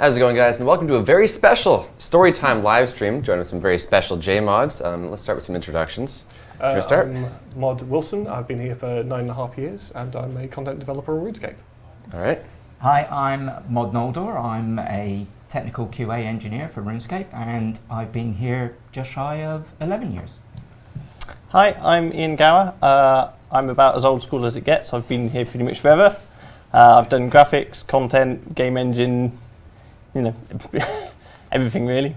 How's it going, guys? And welcome to a very special Storytime live stream, joined with some very special J-mods. Let's start with some introductions. Should we start? I'm Mod Wilson. I've been here for 9.5 years, and I'm a content developer on RuneScape. All right. Hi, I'm Mod Noldor. I'm a technical QA engineer for RuneScape, and I've been here just shy of 11 years. Hi, I'm Ian Gower. I'm about as old school as it gets. I've been here pretty much forever. I've done graphics, content, game engine, everything really.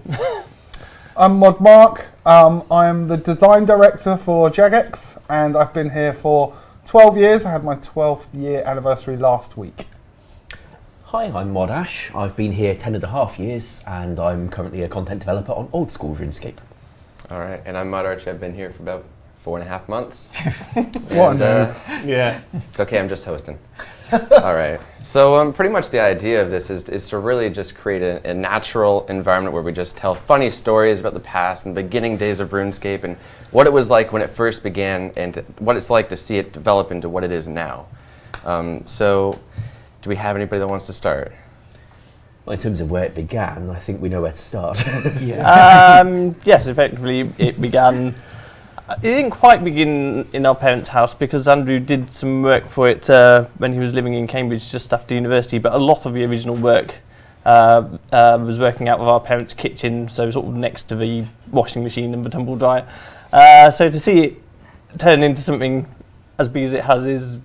I'm Mod Mark. I'm the design director for Jagex, and I've been here for 12 years. I had my 12th year anniversary last week. Hi, I'm Mod Ash. I've been here 10.5 years, and I'm currently a content developer on old school RuneScape. All right. And I'm Mod Archie. I've been here for about 4.5 months. What? Yeah. It's okay, I'm just hosting. All right. So pretty much the idea of this is to really just create a natural environment where we just tell funny stories about the past and the beginning days of RuneScape and what it was like when it first began and what it's like to see it develop into what it is now. So do we have anybody that wants to start? Well, in terms of where it began, I think we know where to start. Yes, effectively it began. It didn't quite begin in our parents' house because Andrew did some work for it when he was living in Cambridge just after university, but a lot of the original work was working out of our parents' kitchen, so sort of next to the washing machine and the tumble dryer. So to see it turn into something as big as it has is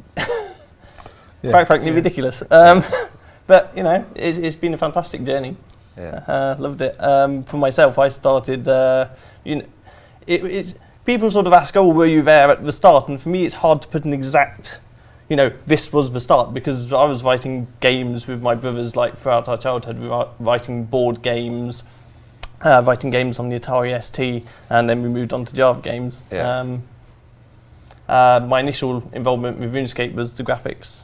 quite frankly ridiculous. But it's been a fantastic journey. Yeah. Loved it. For myself, I started. People sort of ask, "Oh, were you there at the start?" And for me, it's hard to put an exact, this was the start, because I was writing games with my brothers like throughout our childhood. We were writing board games, writing games on the Atari ST, and then we moved on to Java games. Yeah. My initial involvement with RuneScape was the graphics.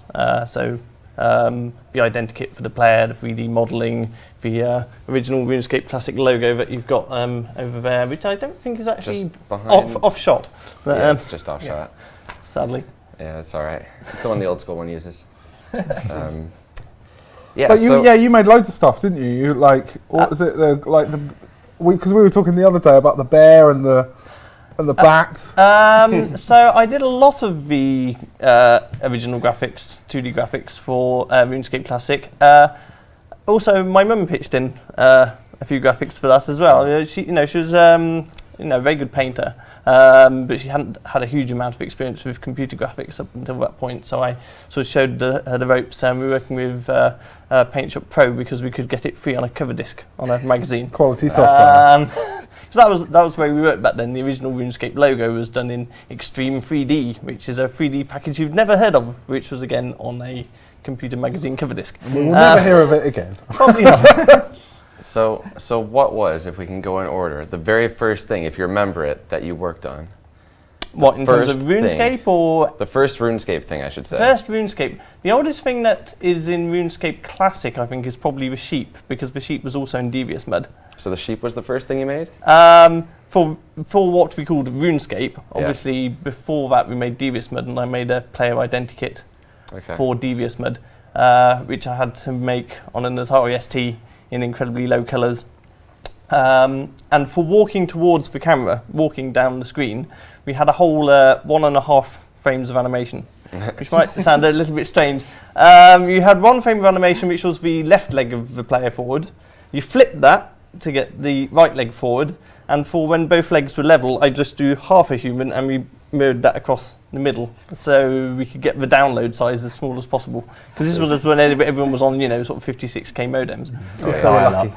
The identikit for the player, the 3D modelling, the original RuneScape Classic logo that you've got over there, which I don't think is actually off shot. Yeah, it's just off shot. Sadly. Yeah, it's all right. It's the one the old school one uses. But you made loads of stuff, didn't you? What was it? Because we were talking the other day about the bear and the bat. So I did a lot of the original graphics, 2D graphics for RuneScape Classic. Also, my mum pitched in a few graphics for that as well. She was a very good painter, but she hadn't had a huge amount of experience with computer graphics up until that point. So I sort of showed her the ropes, and we were working with Paint Shop Pro because we could get it free on a cover disc on a magazine. Quality software. So that was where we worked back then. The original RuneScape logo was done in Extreme 3D, which is a 3D package you've never heard of, which was again on a computer magazine cover disc. We will never hear of it again. Probably not. So what was, if we can go in order, the very first thing, if you remember it, that you worked on? What, in terms of RuneScape or? The first RuneScape thing, I should say. First RuneScape. The oldest thing that is in RuneScape Classic, I think, is probably the sheep, because the sheep was also in Devious Mud. So the sheep was the first thing you made? For what we called RuneScape, obviously before that we made Devious Mud, and I made a player identikit for Devious Mud, which I had to make on an Atari ST in incredibly low colours. And for walking towards the camera, walking down the screen, we had a whole 1.5 frames of animation, which might sound a little bit strange. You had one frame of animation which was the left leg of the player forward. You flipped that to get the right leg forward, and for when both legs were level, I just do half a human and we mirrored that across the middle, so we could get the download size as small as possible. Because this was when everyone was on, sort of 56k modems.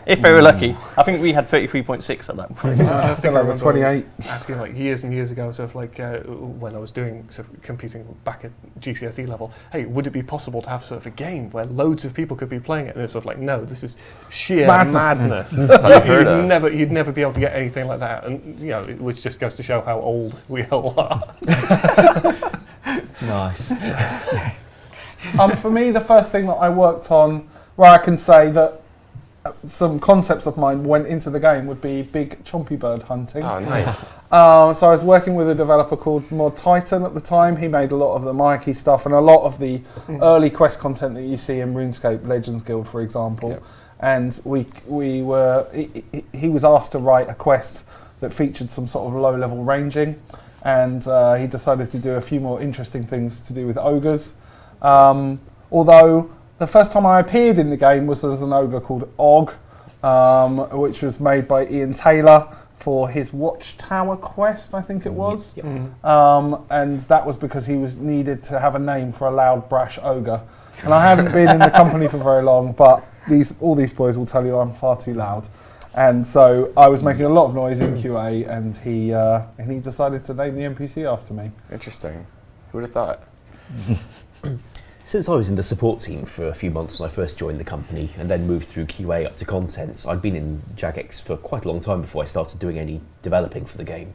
If they were lucky. I think we had 33.6 at that point. Still over 28. Asking like years and years ago, sort of like when I was doing sort of competing back at GCSE level, hey, would it be possible to have sort of a game where loads of people could be playing it? And it's sort of like, no, this is sheer madness. You'd never be able to get anything like that, and which just goes to show how old we all are. Nice. For me, the first thing that I worked on, where I can say that some concepts of mine went into the game, would be big chompy bird hunting. Oh, nice. So I was working with a developer called Mod Titan at the time. He made a lot of the Mikey stuff and a lot of the early quest content that you see in RuneScape, Legends Guild, for example. Yep. and he was asked to write a quest that featured some sort of low-level ranging, and he decided to do a few more interesting things to do with ogres. Although the first time I appeared in the game was as an ogre called Og, which was made by Ian Taylor for his Watchtower quest, I think it was. Yep. And that was because he was needed to have a name for a loud, brash ogre. And I haven't been in the company for very long, but all these boys will tell you I'm far too loud. And so I was making a lot of noise in QA, and he decided to name the NPC after me. Interesting. Who would have thought? Since I was in the support team for a few months when I first joined the company and then moved through QA up to contents, I'd been in Jagex for quite a long time before I started doing any developing for the game.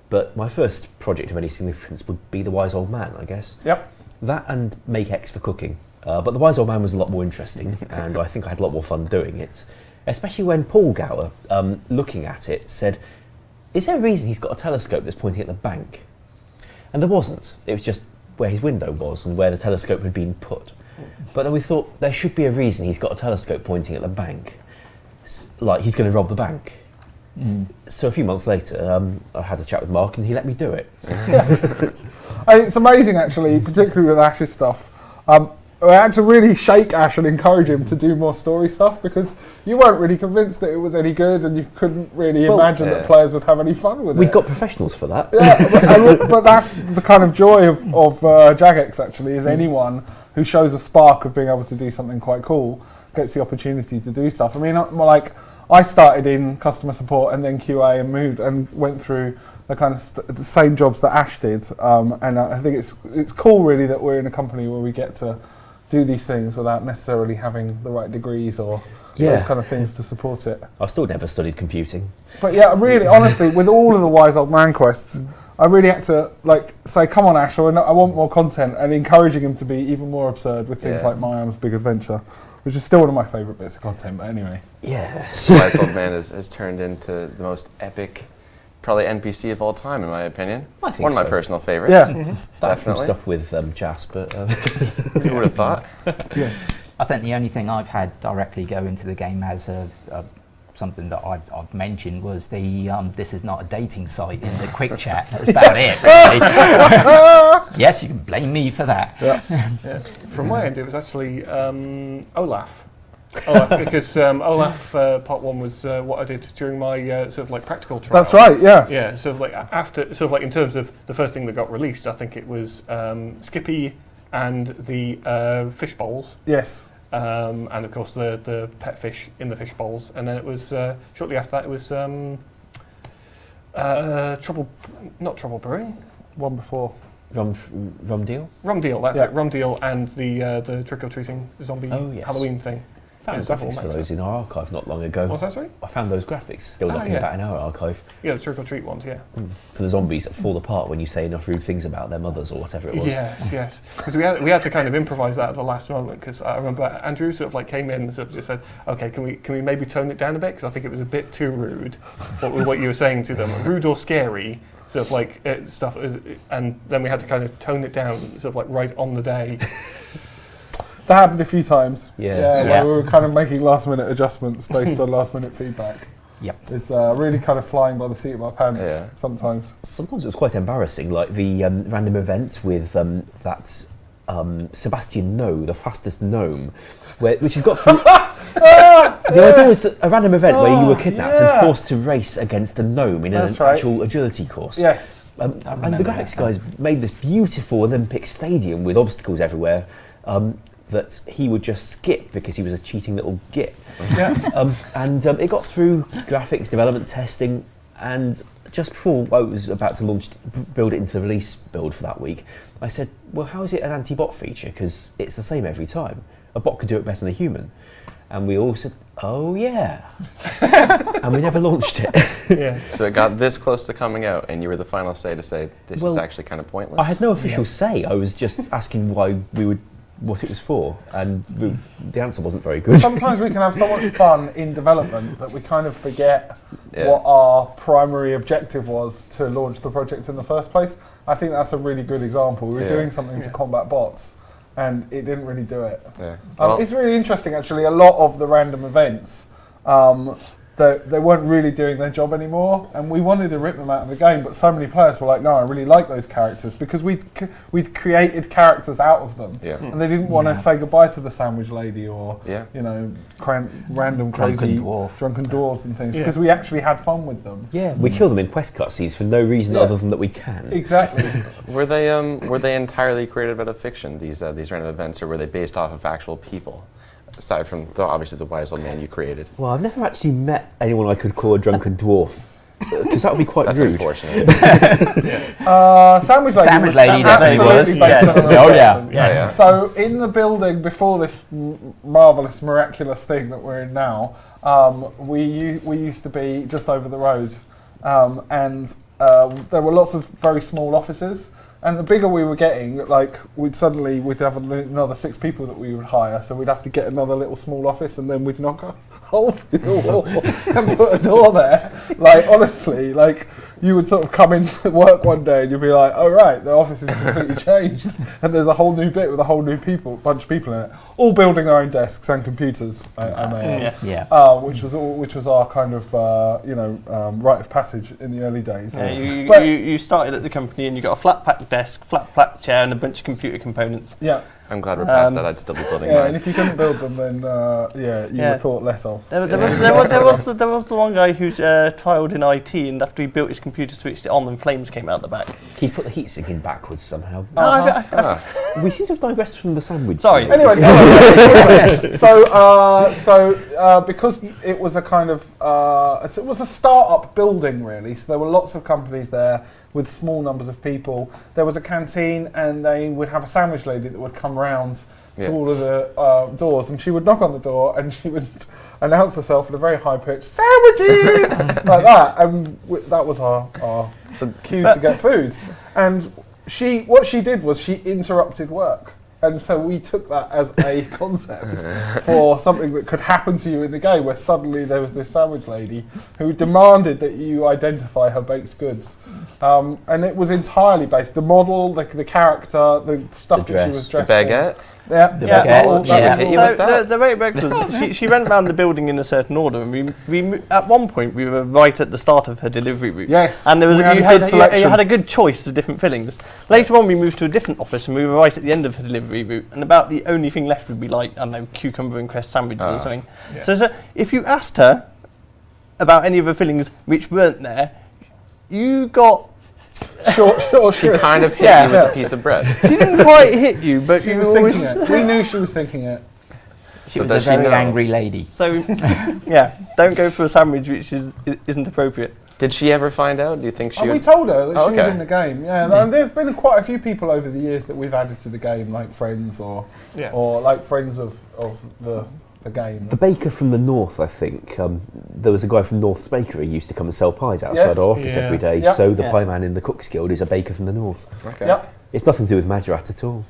But my first project of any significance would be The Wise Old Man, I guess. Yep. That and Make X for cooking. But The Wise Old Man was a lot more interesting, and I think I had a lot more fun doing it. Especially when Paul Gower, looking at it, said, "Is there a reason he's got a telescope that's pointing at the bank?" And there wasn't. It was just where his window was and where the telescope had been put. But then we thought there should be a reason he's got a telescope pointing at the bank. Like he's going to rob the bank. So a few months later, I had a chat with Mark and he let me do it. It's amazing, actually, particularly with Ash's stuff. I had to really shake Ash and encourage him to do more story stuff because you weren't really convinced that it was any good and you couldn't really imagine that players would have any fun with it. We got professionals for that. Yeah, but that's the kind of joy of Jagex, actually, is anyone who shows a spark of being able to do something quite cool gets the opportunity to do stuff. I mean, I started in customer support and then QA and moved and went through the kind of the same jobs that Ash did. And I think it's cool, really, that we're in a company where we get to do these things without necessarily having the right degrees or those kind of things to support it. I've still never studied computing. But yeah, really, honestly, with all of the Wise Old Man quests, I really had to say, come on, Ash, I want more content, and encouraging him to be even more absurd with things like My Arm's Big Adventure, which is still one of my favourite bits of content, but anyway. Yes. Wise Old Man has turned into the most epic, probably NPC of all time, in my opinion. I think one of my so. personal favourites. Yeah. That's some stuff with Jas, but... Who would have thought? Yes. I think the only thing I've had directly go into the game as something that I've mentioned was the this is not a dating site in the quick chat. That's about it, really. Yes, you can blame me for that. Yeah. From my end, it was actually Olaf. Because Olaf part 1 was what I did during my sort of like practical trial. That's right, yeah. Yeah, sort of like after, sort of like in terms of the first thing that got released, I think it was Skippy and the fish bowls. Yes. And of course the pet fish in the fish bowls. And then it was, shortly after that, it was not Trouble Brewing. One before. Rum Deal? Rum Deal, that's it. Rum Deal and the trick-or-treating zombie Halloween thing. I found graphics for those in our archive not long ago. What's that, sorry? I found those graphics still knocking about in our archive. Yeah, the trick-or-treat ones, yeah. For the zombies that fall apart when you say enough rude things about their mothers or whatever it was. Yes. Because we had to kind of improvise that at the last moment, because I remember Andrew sort of like came in and sort of just said, okay, can we maybe tone it down a bit? Because I think it was a bit too rude, what you were saying to them. Rude or scary, sort of like stuff. And then we had to kind of tone it down, sort of like right on the day. That happened a few times. Yeah. We were kind of making last-minute adjustments based on last-minute feedback. Yep. It's really kind of flying by the seat of my pants sometimes. Sometimes it was quite embarrassing, like the random event with that Sebastian No, the fastest gnome, which had got through... The idea was a random event where you were kidnapped and forced to race against a gnome in an actual agility course. Yes. And the graphics guys made this beautiful Olympic stadium with obstacles everywhere that he would just skip because he was a cheating little git. Yeah. And it got through graphics development testing, and just before I was about to build it into the release build for that week, I said, well, how is it an anti-bot feature? Because it's the same every time. A bot could do it better than a human. And we all said, oh yeah. And we never launched it. Yeah. So it got this close to coming out, and you were the final say to say, this is actually kind of pointless? I had no official say. I was just asking what it was for, and the answer wasn't very good. Sometimes we can have so much fun in development that we kind of forget what our primary objective was to launch the project in the first place. I think that's a really good example. We were doing something to combat bots, and it didn't really do it. Yeah. It's really interesting, actually. A lot of the random events, they weren't really doing their job anymore, and we wanted to rip them out of the game, but so many players were like, no, I really like those characters, because we'd created characters out of them, and they didn't want to say goodbye to the sandwich lady or random crazy drunken dwarves and things, because we actually had fun with them. Yeah, we kill them in quest cutscenes for no reason other than that we can. Exactly. Were they entirely created out of fiction, these random events, or were they based off of actual people? Aside from obviously the wise old man you created. Well, I've never actually met anyone I could call a drunken dwarf, because that would be quite rude. Unfortunate. Sandwich Lady. Sandwich Lady definitely was. Yes. Oh yeah. Yeah. So in the building before this marvelous, miraculous thing that we're in now, we used to be just over the road, and there were lots of very small offices. And the bigger we were getting, like we'd have another 6 people that we would hire, so we'd have to get another little small office, and then we'd knock a hole through the wall and put a door there. Like honestly, like you would sort of come into work one day and you'd be like, "Oh right, the office is completely changed, and there's a whole new bit with a whole new bunch of people in it, all building their own desks and computers." I may add. Yeah. Which was our kind of rite of passage in the early days. Yeah, you started at the company and you got a flat pack desk, flat pack chair, and a bunch of computer components. Yeah. I'm glad we're past that. I'd still be building Yeah, mine. and if you couldn't build them, then you were thought less of. There was the one guy who's trialed in IT, and after he built his computer, switched it on, and flames came out the back. He put the heatsink in backwards somehow. We seem to have digressed from the sandwich. Sorry. Anyway, so because it was a kind of it was a start-up building really, so there were lots of companies there with small numbers of people. There was a canteen, and they would have a sandwich lady that would come round to all of the doors, and she would knock on the door, and she would announce herself in a very high pitch, "Sandwiches!" like that, and that was our cue to get food. And what she did was she interrupted work. And so we took that as a concept for something that could happen to you in the game, where suddenly there was this sandwich lady who demanded that you identify her baked goods. And it was entirely based, the model, the character, the stuff that she was dressed in. The baguette? Yeah, The baguette. The way it worked was she went around the building in a certain order, and we at one point we were right at the start of her delivery route. Yes, and there was you had a good choice of different fillings. Later on, we moved to a different office, and we were right at the end of her delivery route, and about the only thing left would be like, I don't know, cucumber and cress sandwiches or something. Yeah. So if you asked her about any of the fillings which weren't there, you got. Sure. She kind of hit you with a piece of bread. She didn't quite hit you, but she was thinking it. We knew she was thinking it. She was a very angry lady. So, don't go for a sandwich which isn't appropriate. Did she ever find out? Do you think she? We told her that she was in the game. Yeah, and there's been quite a few people over the years that we've added to the game, like friends or like friends of the game. The baker from the north, I think, there was a guy from North's Bakery who used to come and sell pies outside our office every day, so the pie man in the Cook's Guild is a baker from the north. Okay. Yep. It's nothing to do with Majorat at all.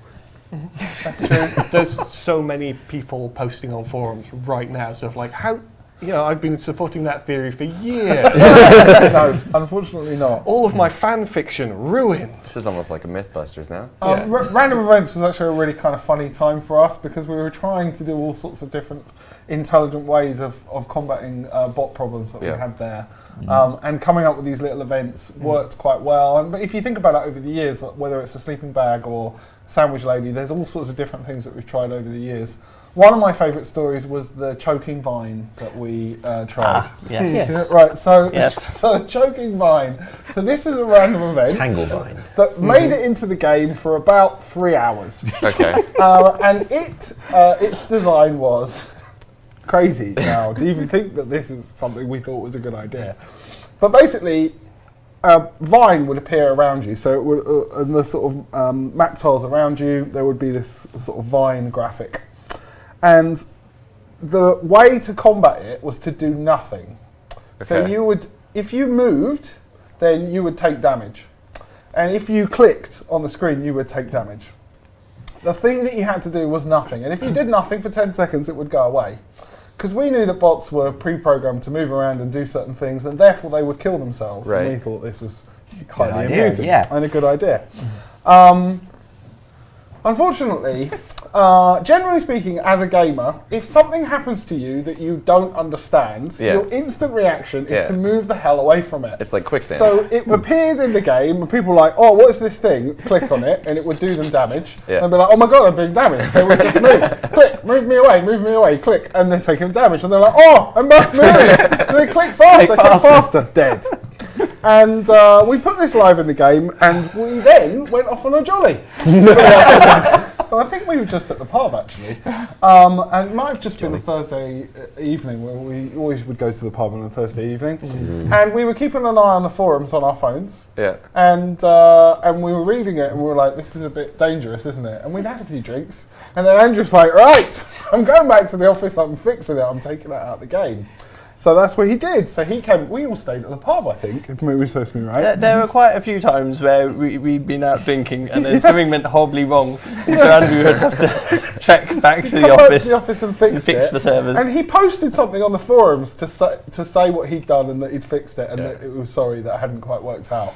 That's true. There's so many people posting on forums right now, sort of like, how, I've been supporting that theory for years. No, unfortunately not. All of my fan fiction ruined. This is almost like a Mythbusters now. Random Events was actually a really kind of funny time for us, because we were trying to do all sorts of different intelligent ways of combating bot problems that we had there. And coming up with these little events worked quite well. But if you think about it over the years, whether it's a sleeping bag or sandwich lady, there's all sorts of different things that we've tried over the years. One of my favourite stories was the choking vine that we tried. Yes. Right, so the choking vine. So this is a random event. Tangle vine. That made it into the game for about 3 hours. Okay. And its design was crazy now to even think that this is something we thought was a good idea. But basically, a vine would appear around you. So it would, and the sort of map tiles around you, there would be this sort of vine graphic. And the way to combat it was to do nothing. So you would, if you moved, then you would take damage. And if you clicked on the screen, you would take damage. The thing that you had to do was nothing. And if you did nothing for 10 seconds, it would go away. Because we knew that bots were pre-programmed to move around and do certain things, and therefore they would kill themselves. Right. And we thought this was highly idea, amusing and a good idea. Unfortunately, Generally speaking, as a gamer, if something happens to you that you don't understand, your instant reaction is to move the hell away from it. It's like quicksand. So it appeared in the game, and people were like, "Oh, what is this thing?" Click on it, and it would do them damage. Yeah. And be like, "Oh my god, I'm being damaged." They would just move, click, move me away, click, and they take them damage, and they're like, "Oh, I must move." And they click faster, dead. And we put this live in the game, and we then went off on a jolly. Well, I think we were just at the pub, actually. And it might have just been a Thursday evening, where we always would go to the pub on a Thursday evening. And we were keeping an eye on the forums on our phones. Yeah. And we were reading it, and we were like, this is a bit dangerous, isn't it? And we'd had a few drinks. And then Andrew's like, right, I'm going back to the office, I'm fixing it, I'm taking it out of the game. So that's what he did. So he came. We all stayed at the pub, I think, if memory serves me right. There were quite a few times where we'd been out drinking and then something went horribly wrong. And so Andrew would have to trek back to the office and fix the servers. And he posted something on the forums to say what he'd done and that he'd fixed it and that it was sorry that it hadn't quite worked out.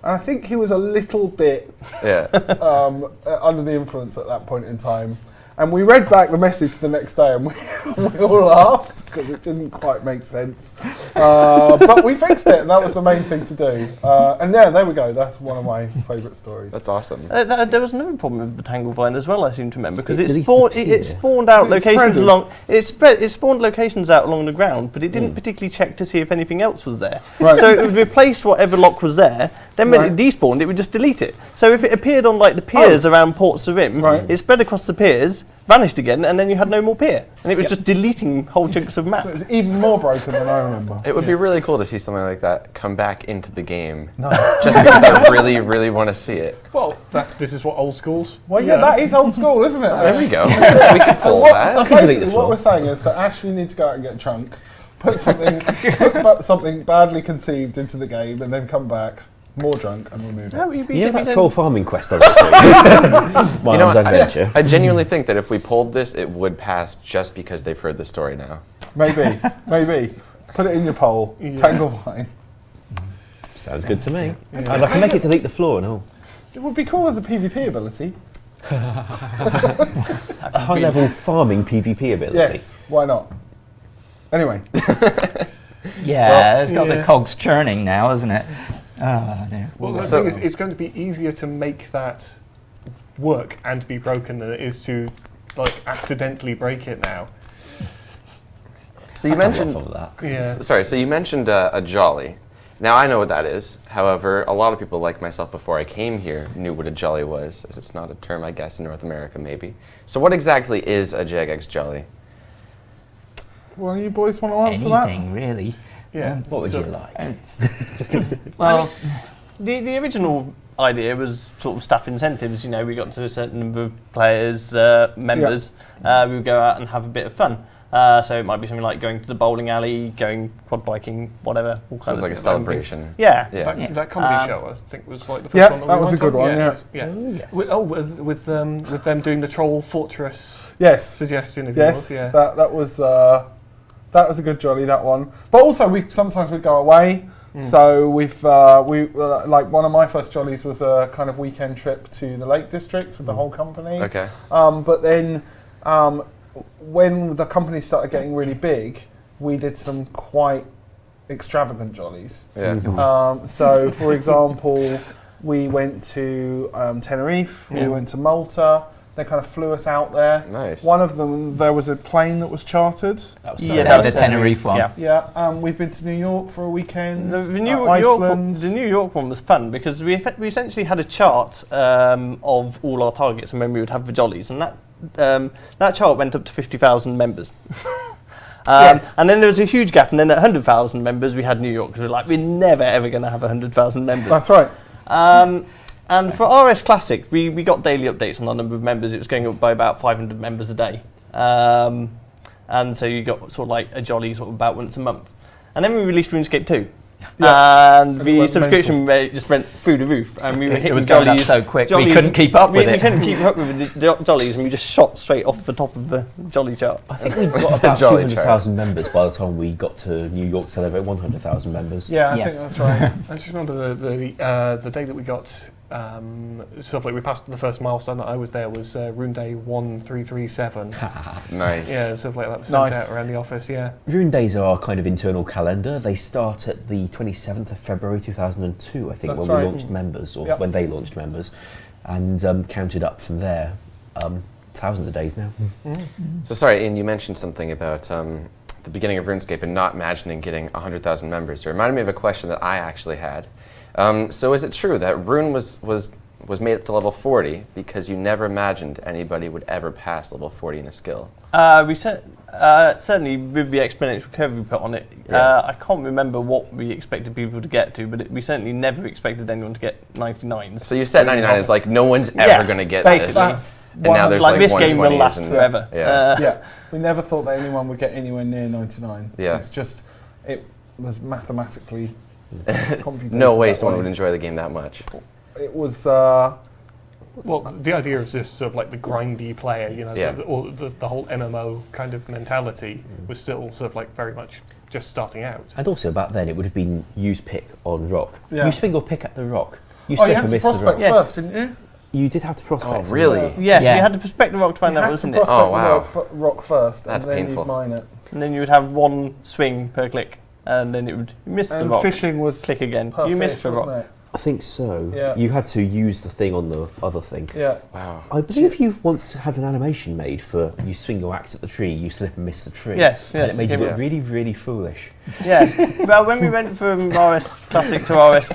And I think he was a little bit under the influence at that point in time. And we read back the message the next day, and we all laughed because it didn't quite make sense. But we fixed it, and that was the main thing to do. And yeah, there we go. That's one of my favourite stories. That's awesome. There was another problem with the Tanglevine as well, I seem to remember, because it spawned It out locations along. It spawned locations out along the ground, but it didn't particularly check to see if anything else was there. Right. So it would replace whatever lock was there. Then when it despawned, it would just delete it. So if it appeared on like the piers around Port Sarim, it spread across the piers, vanished again, and then you had no more pier. And it was just deleting whole chunks of map. So it's even more broken than I remember. It would be really cool to see something like that come back into the game. No. Just because I really, really want to see it. Well, this is what old schools. Well, yeah, that is old school, isn't it? There we go. We can pull that. So basically what we're saying is that Ash, you need to go out and get drunk, put something badly conceived into the game, and then come back more drunk and remove it. You know that troll farming quest I got through? My arms adventure. I genuinely think that if we pulled this, it would pass just because they've heard the story now. Maybe. Put it in your poll. Tanglevine. Sounds good to me. And I can make it delete the floor and all. It would be cool as a PvP ability. A high-level farming PvP ability. Yes, why not? Anyway. It's got the cogs churning now, isn't it? No. Well, the thing is, it's going to be easier to make that work and be broken than it is to accidentally break it now. So you mentioned So you mentioned a jolly. Now I know what that is. However, a lot of people like myself before I came here knew what a jolly was, as it's not a term, I guess, in North America maybe. So what exactly is a Jagex jolly? Well, you boys want to answer that? Anything, really. Yeah. What would you like? Well, the original idea was sort of staff incentives. You know, we got to a certain number of players, members. We would go out and have a bit of fun. So it might be something like going to the bowling alley, going quad biking, whatever. All kinds Sounds like a celebration. Yeah. That comedy show, I think, was like the first one that was a good one. With them doing the Troll Fortress. Suggestion of yours. Yeah. That was a good jolly, that one. But also, sometimes we go away. So we've like one of my first jollies was a kind of weekend trip to the Lake District with the whole company. Okay. But then when the company started getting really big, we did some quite extravagant jollies. Yeah. So for example, we went to Tenerife. We went to Malta. They kind of flew us out there. Nice. One of them, there was a plane that was chartered. That was the Tenerife one. Yeah. We've been to New York for a weekend. The New York one was fun because we essentially had a chart of all our targets and when we would have the jollies, and that chart went up to 50,000 members. And then there was a huge gap, and then at 100,000 members we had New York because we're never ever going to have 100,000 members. That's right. And for RS Classic, we got daily updates on our number of members. It was going up by about 500 members a day. And so you got sort of like a jolly sort of about once a month. And then we released RuneScape 2. And the subscription rate just went through the roof. And we were hitting going up so quick, we couldn't keep up with it. We couldn't keep up with the jollies, and we just shot straight off the top of the jolly chart. I think we've got about 200,000 members by the time we got to New York to celebrate 100,000 members. Yeah, I think that's right. I just remember the day that we got sort of like we passed the first milestone that I was there was Rune Day 1337. Nice. Yeah, sort of like that was sent Nice. out around the office. Yeah. Rune Days are our kind of internal calendar. They start at the 27th of February 2002, I think, That's when right. we launched members, or Yep. when they launched members, and counted up from there. Thousands of days now. So sorry, Ian, you mentioned something about the beginning of RuneScape and not imagining getting 100,000 members. It reminded me of a question that I actually had. So is it true that Rune was made up to level 40 because you never imagined anybody would ever pass level 40 in a skill? We certainly with the exponential curve we put on it, I can't remember what we expected people to get to, but we certainly never expected anyone to get 99s. So you set 99 as like no one's ever going to get this. That's And now there's like like this game will 120s last and- forever. Yeah. yeah. We never thought that anyone would get anywhere near 99. Yeah. It's just, it was mathematically computed. No way that someone way. would enjoy the game that much. It was, Well, the idea is this sort of like the grindy player, you know, Yeah. sort of all the whole MMO kind of mentality was still sort of like very much just starting out. And also back then, it would have been use pick on rock. Yeah. You swing or pick at the rock. You oh, slip you and had to miss the rock. prospect Yeah. first, didn't you? You did have to prospect. Oh, really? Yes, Yeah. you had to prospect the rock to find You out, had wasn't to it? prospect Oh, wow. the rock first, That's and then painful. you'd mine it. And then you would have one swing per click, and then it would miss the And rock. fishing was Click again. per You missed fish, the rock. wasn't it? I think so. Yeah. You had to use the thing on the other thing. Yeah. Wow. I believe you once had an animation made for you swing your axe at the tree, you slip and miss the tree. Yes, And yes. it made you Yeah. look really, really foolish. Yes. Well, when we went from RS Classic to RS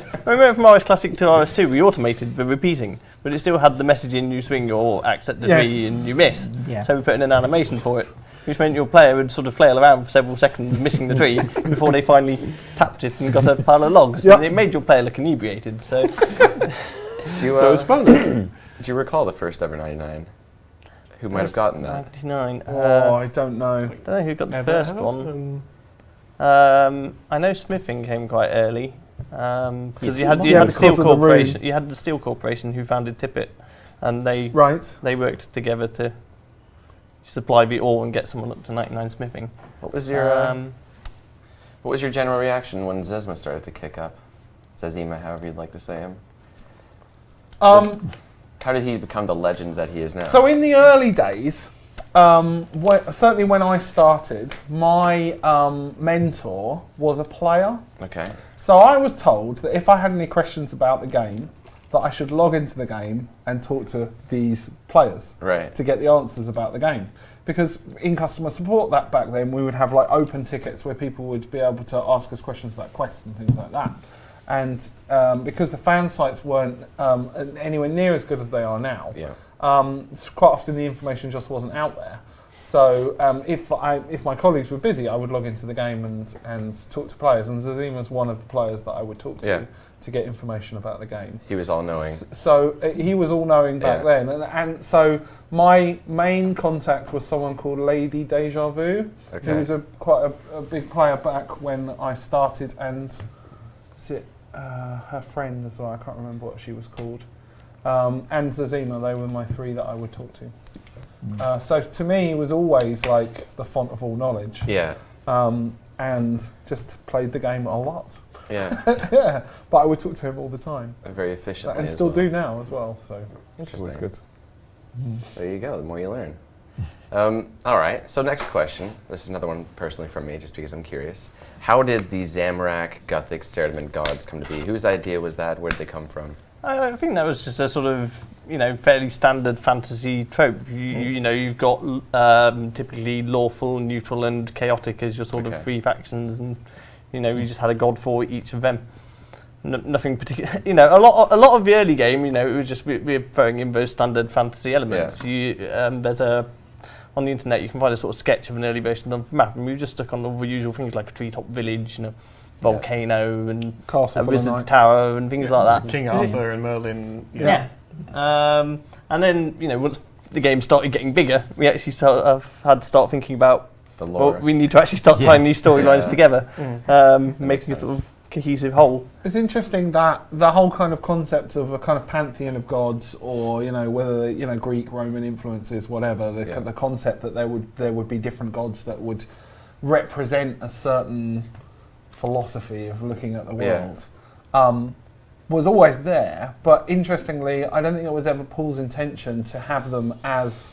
Classic to RS2, we automated the repeating, but it still had the message in: you swing your axe at the Yes. tree and you miss. Yeah. So we put in an animation for it, which meant your player would sort of flail around for several seconds, missing the tree before they finally tapped it and got a pile of logs. Yep. And it made your player look inebriated. So Do you, So it's bonus. do you recall the first ever 99? Who might have gotten that? 99. Oh, I don't know. I don't know who got the Never first heard. one. I know smithing came quite early because you had Yeah, the Steel because of the rune. Corporation. You had the Steel Corporation who founded Tippett, and they Right. worked together to supply the ore and get someone up to 99 smithing. What was your general reaction when Zezma started to kick up? Zezima, however you'd like to say him. How did he become the legend that he is now? So in the early days, certainly when I started, my mentor was a player. Okay. So I was told that if I had any questions about the game, that I should log into the game and talk to these players Right. to get the answers about the game. Because in customer support that back then, we would have like open tickets where people would be able to ask us questions about quests and things like that. And because the fan sites weren't anywhere near as good as they are now, Yeah. quite often the information just wasn't out there. So if my colleagues were busy, I would log into the game and talk to players. And Zazima's one of the players that I would talk Yeah. to get information about the game. He was all knowing. So he was all knowing back Yeah. then, and so my main contact was someone called Lady Deja Vu, Okay. who was quite a big player back when I started, and her friend as well. I can't remember what she was called, and Zazima. They were my three that I would talk to. So to me, he was always like the font of all knowledge, Yeah. and just played the game a lot. Yeah. Yeah, but I would talk to him all the time. Very efficient. And still do now as well, so it's always Interesting. good. There you go. The more you learn. All right. So next question. This is another one personally from me, just because I'm curious. How did the Zamorak, Gothic, Serpent gods come to be? Whose idea was that? Where did they come from? I think that was just a sort of, fairly standard fantasy trope. You've got typically lawful, neutral, and chaotic as your sort Okay. of three factions, and you just had a god for each of them. Nothing particular. A lot of the early game, it was just we're throwing in those standard fantasy elements. Yeah. There's on the internet you can find a sort of sketch of an early version of the map, and we've just stuck on all the usual things like a treetop village, volcano, and Castle a full of wizard's knights. tower, and things like that. King Arthur and Merlin. Yeah. And then, once the game started getting bigger, we actually sort of had to start thinking about, The lore. we need to actually start tying these storylines Yeah. together, makes making a sense. sort of cohesive whole. It's interesting that the whole kind of concept of a kind of pantheon of gods, or whether Greek, Roman influences, whatever, the concept that there would be different gods that would represent a certain philosophy of looking at the Yeah. world. was always there, but interestingly, I don't think it was ever Paul's intention to have them as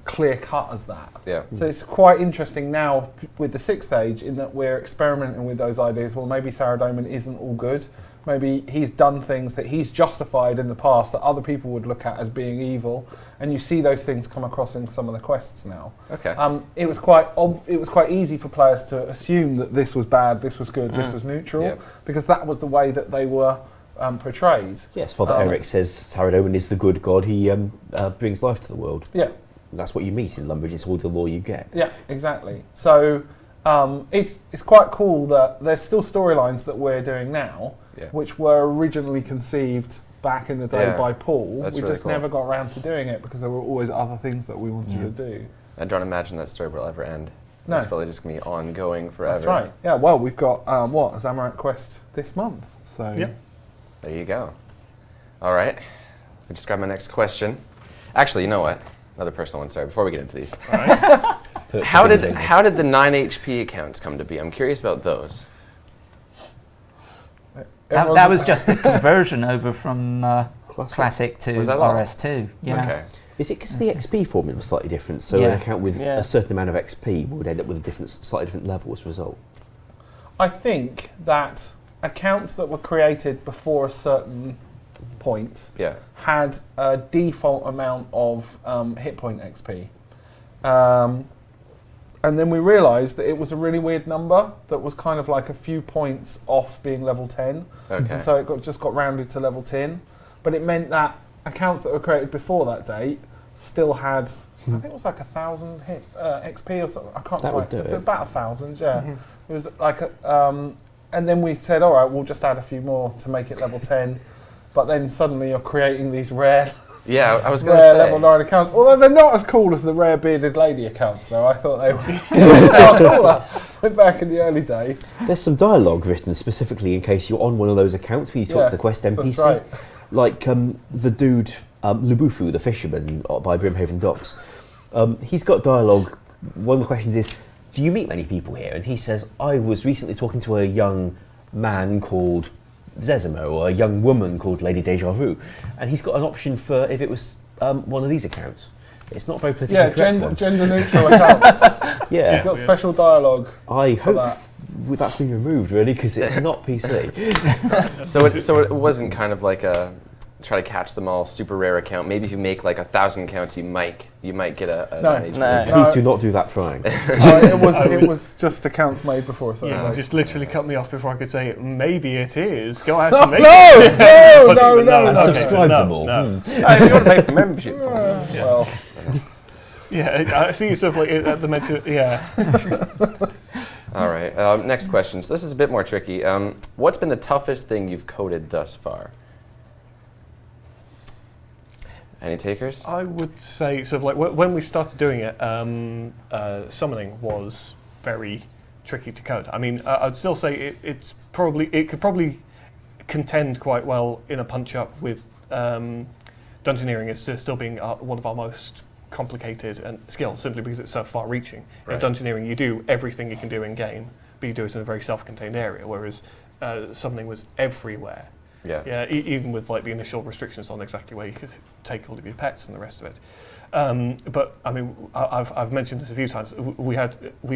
clear cut as that. Yeah. So it's quite interesting now with the 6th age in that we're experimenting with those ideas. Well, maybe Saradomin isn't all good. Maybe he's done things that he's justified in the past that other people would look at as being evil, and you see those things come across in some of the quests now. Okay. It was quite easy for players to assume that this was bad, this was good, this was neutral, because that was the way that they were portrayed. Yes, Father Eric says Saradomin is the good god. He brings life to the world. Yeah. That's what you meet in Lumbridge. It's all the lore you get. Yeah, exactly. So it's quite cool that there's still storylines that we're doing now, which were originally conceived back in the day by Paul. That's we really just cool. never got around to doing it because there were always other things that we wanted to do. I don't imagine that story will ever end. No. It's probably just going to be ongoing forever. That's right. Yeah, well, we've got, a Zamorak quest this month. So There you go. All right. I'll just grab my next question. Actually, you know what? Another personal one, sorry, before we get into these. All right. How did the 9 HP accounts come to be? I'm curious about those. That was just the conversion over from Classic to RS2. Yeah. Okay. Is it because the XP formula was slightly different? So an account with a certain amount of XP would end up with a slightly different level as a result? I think that accounts that were created before a certain point had a default amount of hit point XP. And then we realised that it was a really weird number that was kind of like a few points off being level 10. Okay. And so it just got rounded to level 10. But it meant that accounts that were created before that date still had, I think it was like 1,000 hit XP or something. I can't that quite. Would do it. About 1,000, yeah. It was like, and then we said, all right, we'll just add a few more to make it level 10. But then suddenly you're creating these rare. Yeah, I was going to say. Level 9 accounts, although they're not as cool as the rare bearded lady accounts, though. I thought they were far cooler back in the early day. There's some dialogue written specifically in case you're on one of those accounts where you talk to the quest NPC. That's right. Like the dude, Lubufu, the fisherman by Brimhaven Docks. He's got dialogue. One of the questions is, do you meet many people here? And he says, I was recently talking to a young man called Zezima, or a young woman called Lady Deja Vu, and he's got an option for if it was one of these accounts. It's not very politically correct one. Gender neutral accounts. Yeah, he's got special dialogue. I hope that's been removed, really, because it's not PC. So it wasn't kind of like a try to catch them all super rare account. Maybe if you make like 1,000 accounts, you might get a 9 HP. Please do not do that trying. It was just accounts made before. So you just literally cut me off before I could say maybe it is. Go out and make No. And subscribe them all. If you want to pay for membership for them. Well, I see yourself like at the mention. All right. Next question. So this is a bit more tricky. What's been the toughest thing you've coded thus far? Any takers? I would say sort of like when we started doing it, summoning was very tricky to code. I mean, I'd still say it could probably contend quite well in a punch up with dungeoneering as still being one of our most complicated and skills, simply because it's so far-reaching. Right. In dungeoneering, you do everything you can do in game, but you do it in a very self-contained area, whereas summoning was everywhere. Yeah. Even with like the initial restrictions on exactly where you could take all of your pets and the rest of it. But I mean, I've mentioned this a few times. We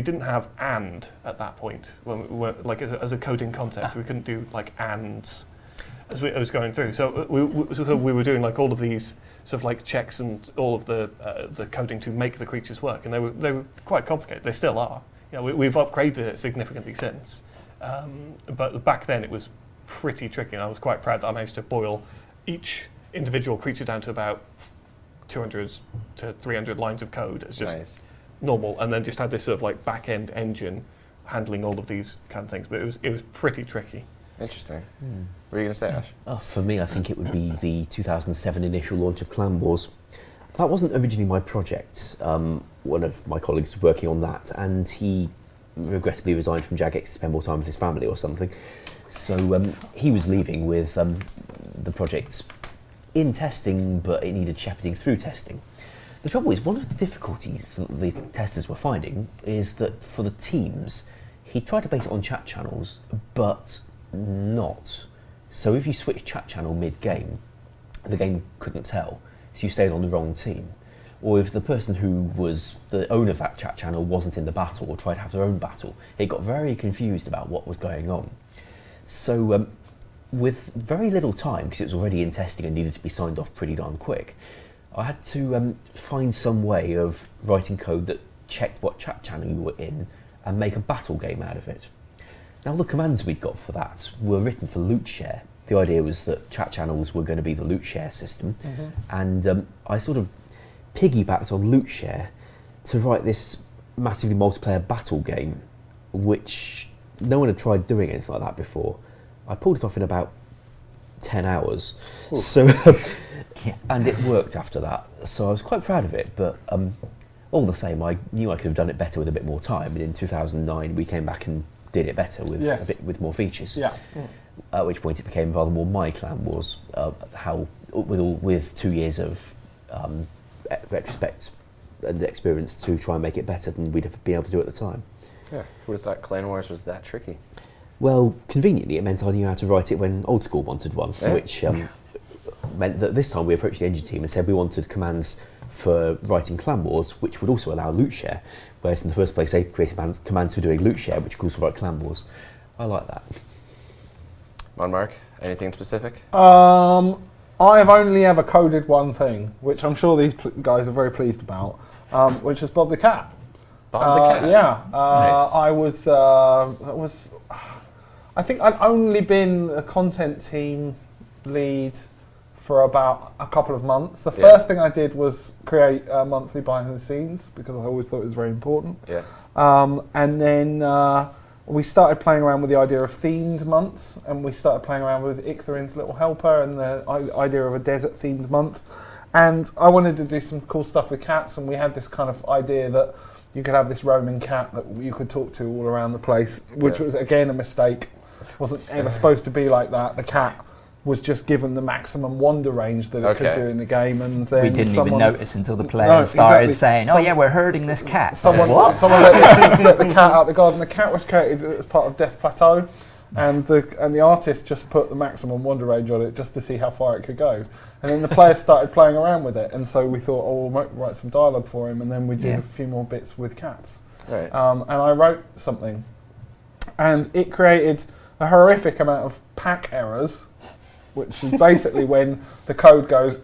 didn't have and at that point when we were like as a coding concept. We couldn't do like ands as I was going through. So we were doing like all of these sort of like checks and all of the coding to make the creatures work, and they were quite complicated. They still are. We've upgraded it significantly since, but back then it was pretty tricky, and I was quite proud that I managed to boil each individual creature down to about 200 to 300 lines of code as just normal, and then just had this sort of like back-end engine handling all of these kind of things. But it was pretty tricky. Interesting. What are you going to say, Ash? For me, I think it would be the 2007 initial launch of Clan Wars. That wasn't originally my project. One of my colleagues was working on that, and he regrettably resigned from Jagex to spend more time with his family or something. So he was leaving with the project in testing, but it needed shepherding through testing. The trouble is, one of the difficulties that the testers were finding is that for the teams, he tried to base it on chat channels, but not So if you switched chat channel mid-game, the game couldn't tell, so you stayed on the wrong team. Or if the person who was the owner of that chat channel wasn't in the battle or tried to have their own battle, it got very confused about what was going on. So with very little time, because it was already in testing and needed to be signed off pretty darn quick, I had to find some way of writing code that checked what chat channel you were in and make a battle game out of it. Now the commands we'd got for that were written for loot share. The idea was that chat channels were going to be the loot share system, and I sort of piggybacked on loot share to write this massively multiplayer battle game, which no one had tried doing anything like that before. I pulled it off in about 10 hours. Ooh. So, and it worked after that. So I was quite proud of it, but all the same, I knew I could have done it better with a bit more time. And in 2009, we came back and did it better with a bit with more features. Yeah. At which point it became rather more my Clan Wars. With 2 years of retrospect and experience to try and make it better than we'd have been able to do at the time. Yeah, who would have thought Clan Wars was that tricky? Well, conveniently, it meant I knew how to write it when Old School wanted one, which meant that this time we approached the engine team and said we wanted commands for writing Clan Wars, which would also allow loot share, whereas in the first place they created commands for doing loot share, which could also write Clan Wars. I like that. Mark, anything specific? I've only ever coded one thing, which I'm sure these guys are very pleased about, which is Bob the Cat. Bob the Cat? Yeah. Nice. I think I'd only been a content team lead for about a couple of months. The first thing I did was create a monthly behind the scenes, because I always thought it was very important. Yeah. And then we started playing around with the idea of themed months, and we started playing around with Ichtharin's Little Helper and the idea of a desert themed month. And I wanted to do some cool stuff with cats, and we had this kind of idea that you could have this roaming cat that you could talk to all around the place, which was again a mistake. It wasn't ever supposed to be like that. The cat was just given the maximum wander range that it could do in the game, and then we didn't even notice until the players started saying, "Oh yeah, we're herding this cat." Someone let the cat out the garden. The cat was created as part of Death Plateau, and the artist just put the maximum wander range on it just to see how far it could go. And then the players started playing around with it, and so we thought, oh, we'll write some dialogue for him, and then we did a few more bits with cats. Right. And I wrote something, and it created a horrific amount of pack errors, which is basically when the code goes,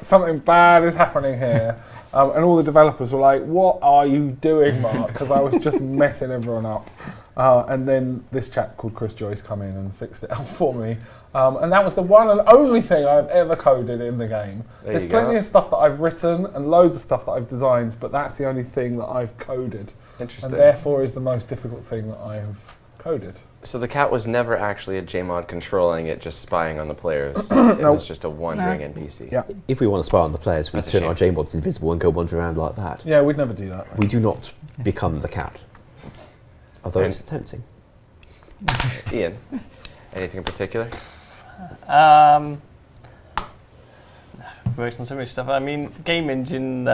something bad is happening here. And all the developers were like, what are you doing, Mark? Because I was just messing everyone up. And then this chap called Chris Joyce come in and fixed it up for me. And that was the one and only thing I've ever coded in the game. There's plenty of stuff that I've written and loads of stuff that I've designed, but that's the only thing that I've coded. Interesting. And therefore is the most difficult thing that I have coded. So the cat was never actually a JMod controlling it, just spying on the players. It was just a wandering NPC. Yeah. If we want to spy on the players, we turn our JMods invisible and go wander around like that. Yeah, we'd never do that. We do not become the cat, although it's tempting. Ian, anything in particular? Worked on so much stuff. I mean, game engine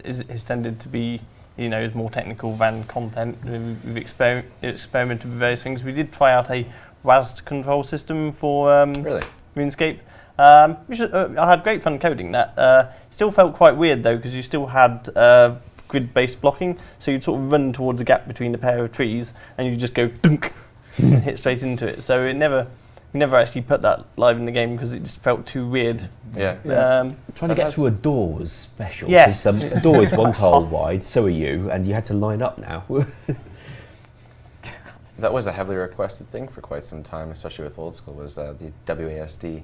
is tended to be, is more technical than content. We've experimented with various things. We did try out a WASD control system for RuneScape, which I had great fun coding that. Still felt quite weird though, because you still had grid-based blocking, so you'd sort of run towards a gap between a pair of trees, and you just go dunk and hit straight into it. So we never actually put that live in the game because it just felt too weird. Yeah. Trying to get through a door was special. Yes. A door is one tile wide, so are you, and you had to line up now. That was a heavily requested thing for quite some time, especially with Old School, was the WASD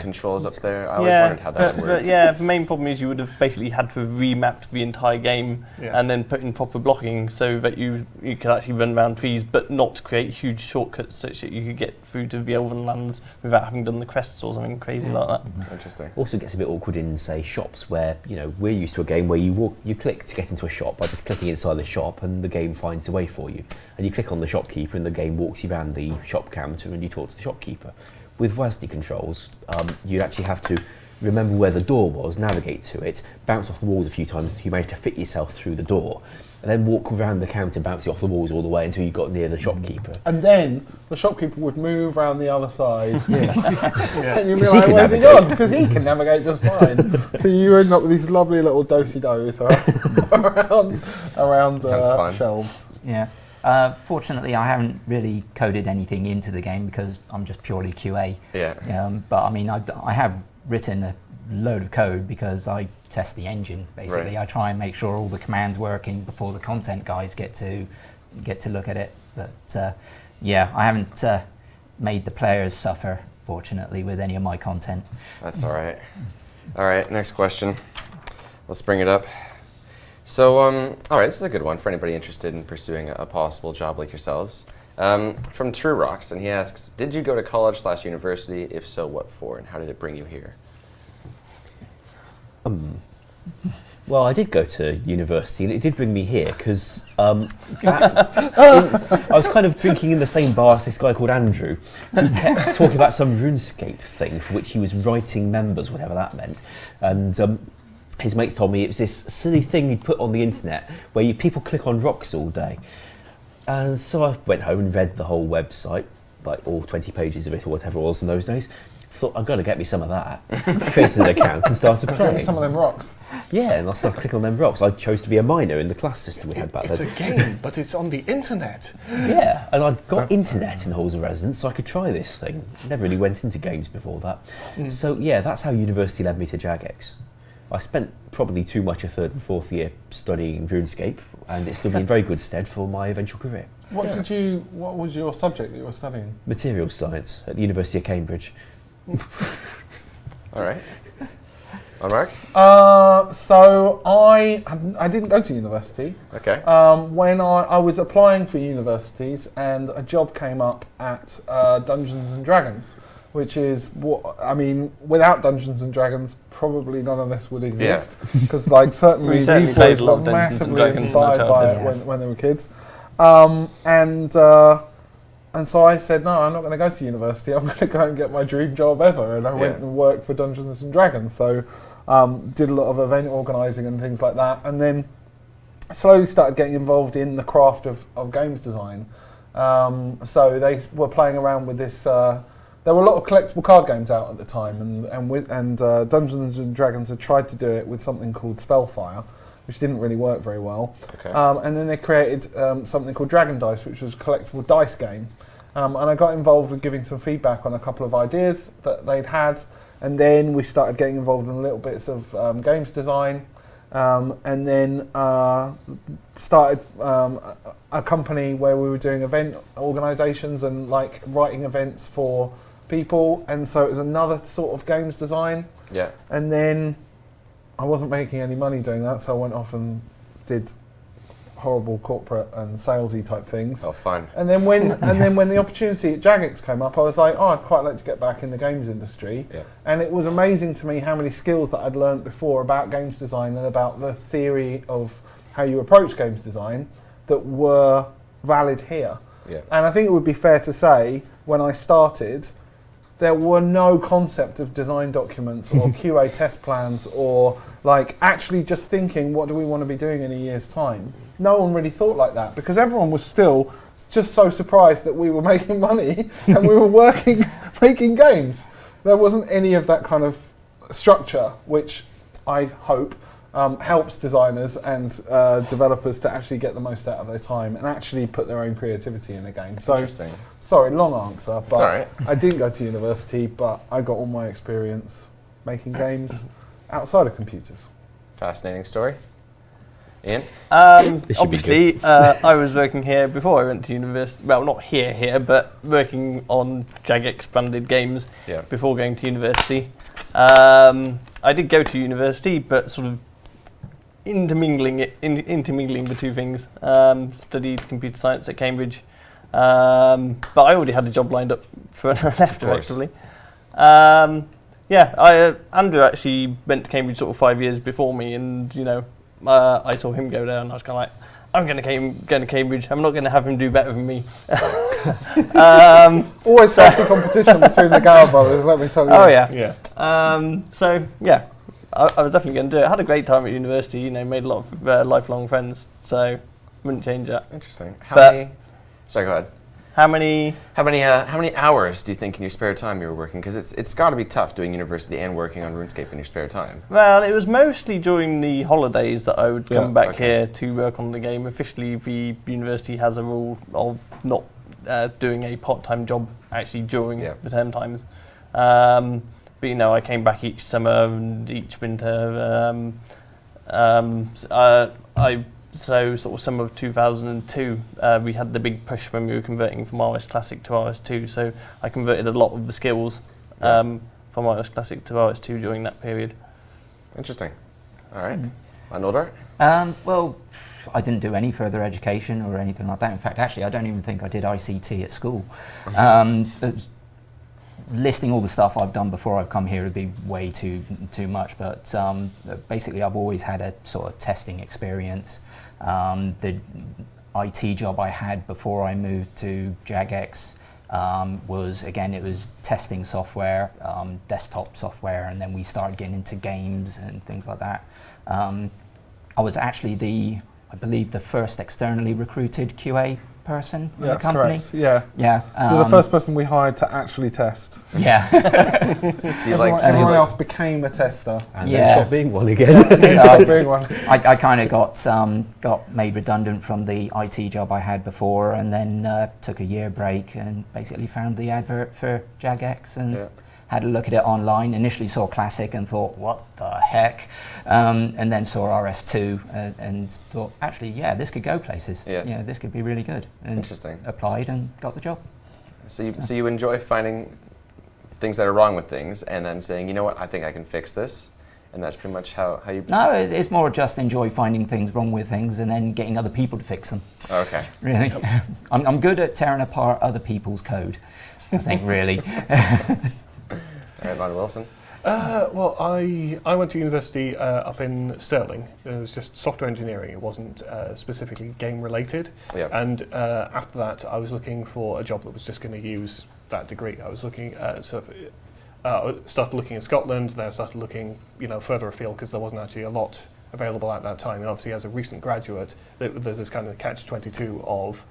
controls up there. I always wondered how that would work. But the main problem is you would have basically had to have remapped the entire game and then put in proper blocking so that you could actually run around trees but not create huge shortcuts such that you could get through to the Elven lands without having done the crests or something crazy like that. Interesting. Also gets a bit awkward in, say, shops where, we're used to a game where you click to get into a shop by just clicking inside the shop and the game finds a way for you. And you click on the shopkeeper and the game walks you around the shop counter and you talk to the shopkeeper. With WASD controls, you'd actually have to remember where the door was, navigate to it, bounce off the walls a few times until you managed to fit yourself through the door, and then walk around the counter, bouncing off the walls all the way until you got near the shopkeeper. And then the shopkeeper would move around the other side. And you'd be 'Cause he like, can where's he navigate. gone? Because he can navigate just fine. So you end up with these lovely little do-si-dos around Sounds fun. shelves. Yeah. Fortunately, I haven't really coded anything into the game because I'm just purely QA. Yeah. But I mean, I have written a load of code because I test the engine. Basically, Right. I try and make sure all the commands working before the content guys get to look at it. But yeah, I haven't made the players suffer, fortunately, with any of my content. That's all right. All right, next question. Let's bring it up. So, all right, this is a good one for anybody interested in pursuing a possible job like yourselves. From True Rocks, and he asks, did you go to college/university? If so, what for, and how did it bring you here? Well, I did go to university, and it did bring me here because I was kind of drinking in the same bar as this guy called Andrew, who kept talking about some RuneScape thing for which he was writing members, whatever that meant, and his mates told me it was this silly thing he'd put on the internet where people click on rocks all day. And so I went home and read the whole website, like all 20 pages of it or whatever it was in those days. Thought, I've got to get me some of that. Created an account and started playing. Some of them rocks. Yeah, and I started clicking on them rocks. I chose to be a miner in the class system we had back It's then. a game, but it's on the internet. Yeah, and I'd got internet in Halls of Residence, so I could try this thing. Never really went into games before that. So yeah, that's how university led me to Jagex. I spent probably too much a third and fourth year studying RuneScape, and it's still been in very good stead for my eventual career. What was your subject that you were studying? Materials science at the University of Cambridge. All right. Mark? So I didn't go to university. Okay. When I was applying for universities, and a job came up at Dungeons and Dragons, which is what I mean. Without Dungeons and Dragons, probably none of this would exist. Because certainly We certainly these played boys a lot got of Dungeons and massively Dragons in our inspired by it childhood. when they were kids. And so I said, no, I'm not going to go to university. I'm going to go and get my dream job ever. And I went and worked for Dungeons and Dragons. So did a lot of event organising and things like that. And then slowly started getting involved in the craft of games design. So they were playing around with this. There were a lot of collectible card games out at the time. And Dungeons and Dragons had tried to do it with something called Spellfire, which didn't really work very well. Okay. And then they created something called Dragon Dice, which was a collectible dice game. And I got involved with giving some feedback on a couple of ideas that they'd had. And then we started getting involved in little bits of games design. And then started a company where we were doing event organisations and writing events for people. And so it was another sort of games design. Yeah. And then I wasn't making any money doing that, so I went off and did horrible corporate and salesy type things. Oh, fun. And then when the opportunity at Jagex came up, I was like, I'd quite like to get back in the games industry. Yeah. And it was amazing to me how many skills that I'd learnt before about games design and about the theory of how you approach games design that were valid here. Yeah. And I think it would be fair to say, when I started, there were no concept of design documents or QA test plans or actually just thinking, what do we want to be doing in a year's time? No one really thought like that because everyone was still just so surprised that we were making money and we were making games. There wasn't any of that kind of structure, which I hope helps designers and developers to actually get the most out of their time and actually put their own creativity in a game. So, Interesting. sorry, long answer, but It's all right. I didn't go to university, but I got all my experience making games outside of computers. Fascinating story. Ian? This should be Obviously, I was working here before I went to university. Well, not here, but working on Jagex branded games Yeah. before going to university. I did go to university, but sort of intermingling the two things. Studied computer science at Cambridge, but I already had a job lined up for when I left, effectively. Andrew actually went to Cambridge sort of 5 years before me, and I saw him go there, and I was kind of like, I'm going to Cambridge. I'm not going to have him do better than me. Always healthy competition between the Gower brothers, let me tell you. Oh yeah. Yeah. So yeah, I was definitely going to do it. I had a great time at university. Made a lot of lifelong friends. So wouldn't change that. Interesting. Sorry, go ahead. How many hours do you think in your spare time you were working? Because it's got to be tough doing university and working on RuneScape in your spare time. Well, it was mostly during the holidays that I would come back here to work on the game. Officially, the university has a rule of not doing a part-time job actually during the term times. But I came back each summer and each winter. So sort of summer of 2002, we had the big push when we were converting from RS Classic to RS2. So I converted a lot of the skills from RS Classic to RS2 during that period. Interesting. All right. Noldor? Well, I didn't do any further education or anything like that. In fact, actually, I don't even think I did ICT at school. Listing all the stuff I've done before I've come here would be way too much, but basically I've always had a sort of testing experience. The IT job I had before I moved to Jagex it was testing software, desktop software, and then we started getting into games and things like that. I was actually I believe the first externally recruited QA person in the company. Correct. Yeah. Yeah. You're the first person we hired to actually test. Yeah. Everyone else became a tester. And then stopped being one again. I kind of got made redundant from the IT job I had before, and then took a year break and basically found the advert for Jagex and had a look at it online. Initially saw Classic and thought, what the heck? And then saw RS2 and thought, actually, this could go places. Yeah. This could be really good. And interesting. Applied and got the job. So you enjoy finding things that are wrong with things and then saying, you know what, I think I can fix this? And that's pretty much how you... No, it's more just enjoy finding things wrong with things and then getting other people to fix them. Okay. Really. Yep. I'm good at tearing apart other people's code, I think, really. All right, Ron Wilson. Well, I went to university up in Stirling. It was just software engineering. It wasn't specifically game related. Yep. And after that, I was looking for a job that was just going to use that degree. I was looking at started looking at Scotland. Then I started looking, further afield because there wasn't actually a lot available at that time. And obviously, as a recent graduate, there's this kind of catch-22 of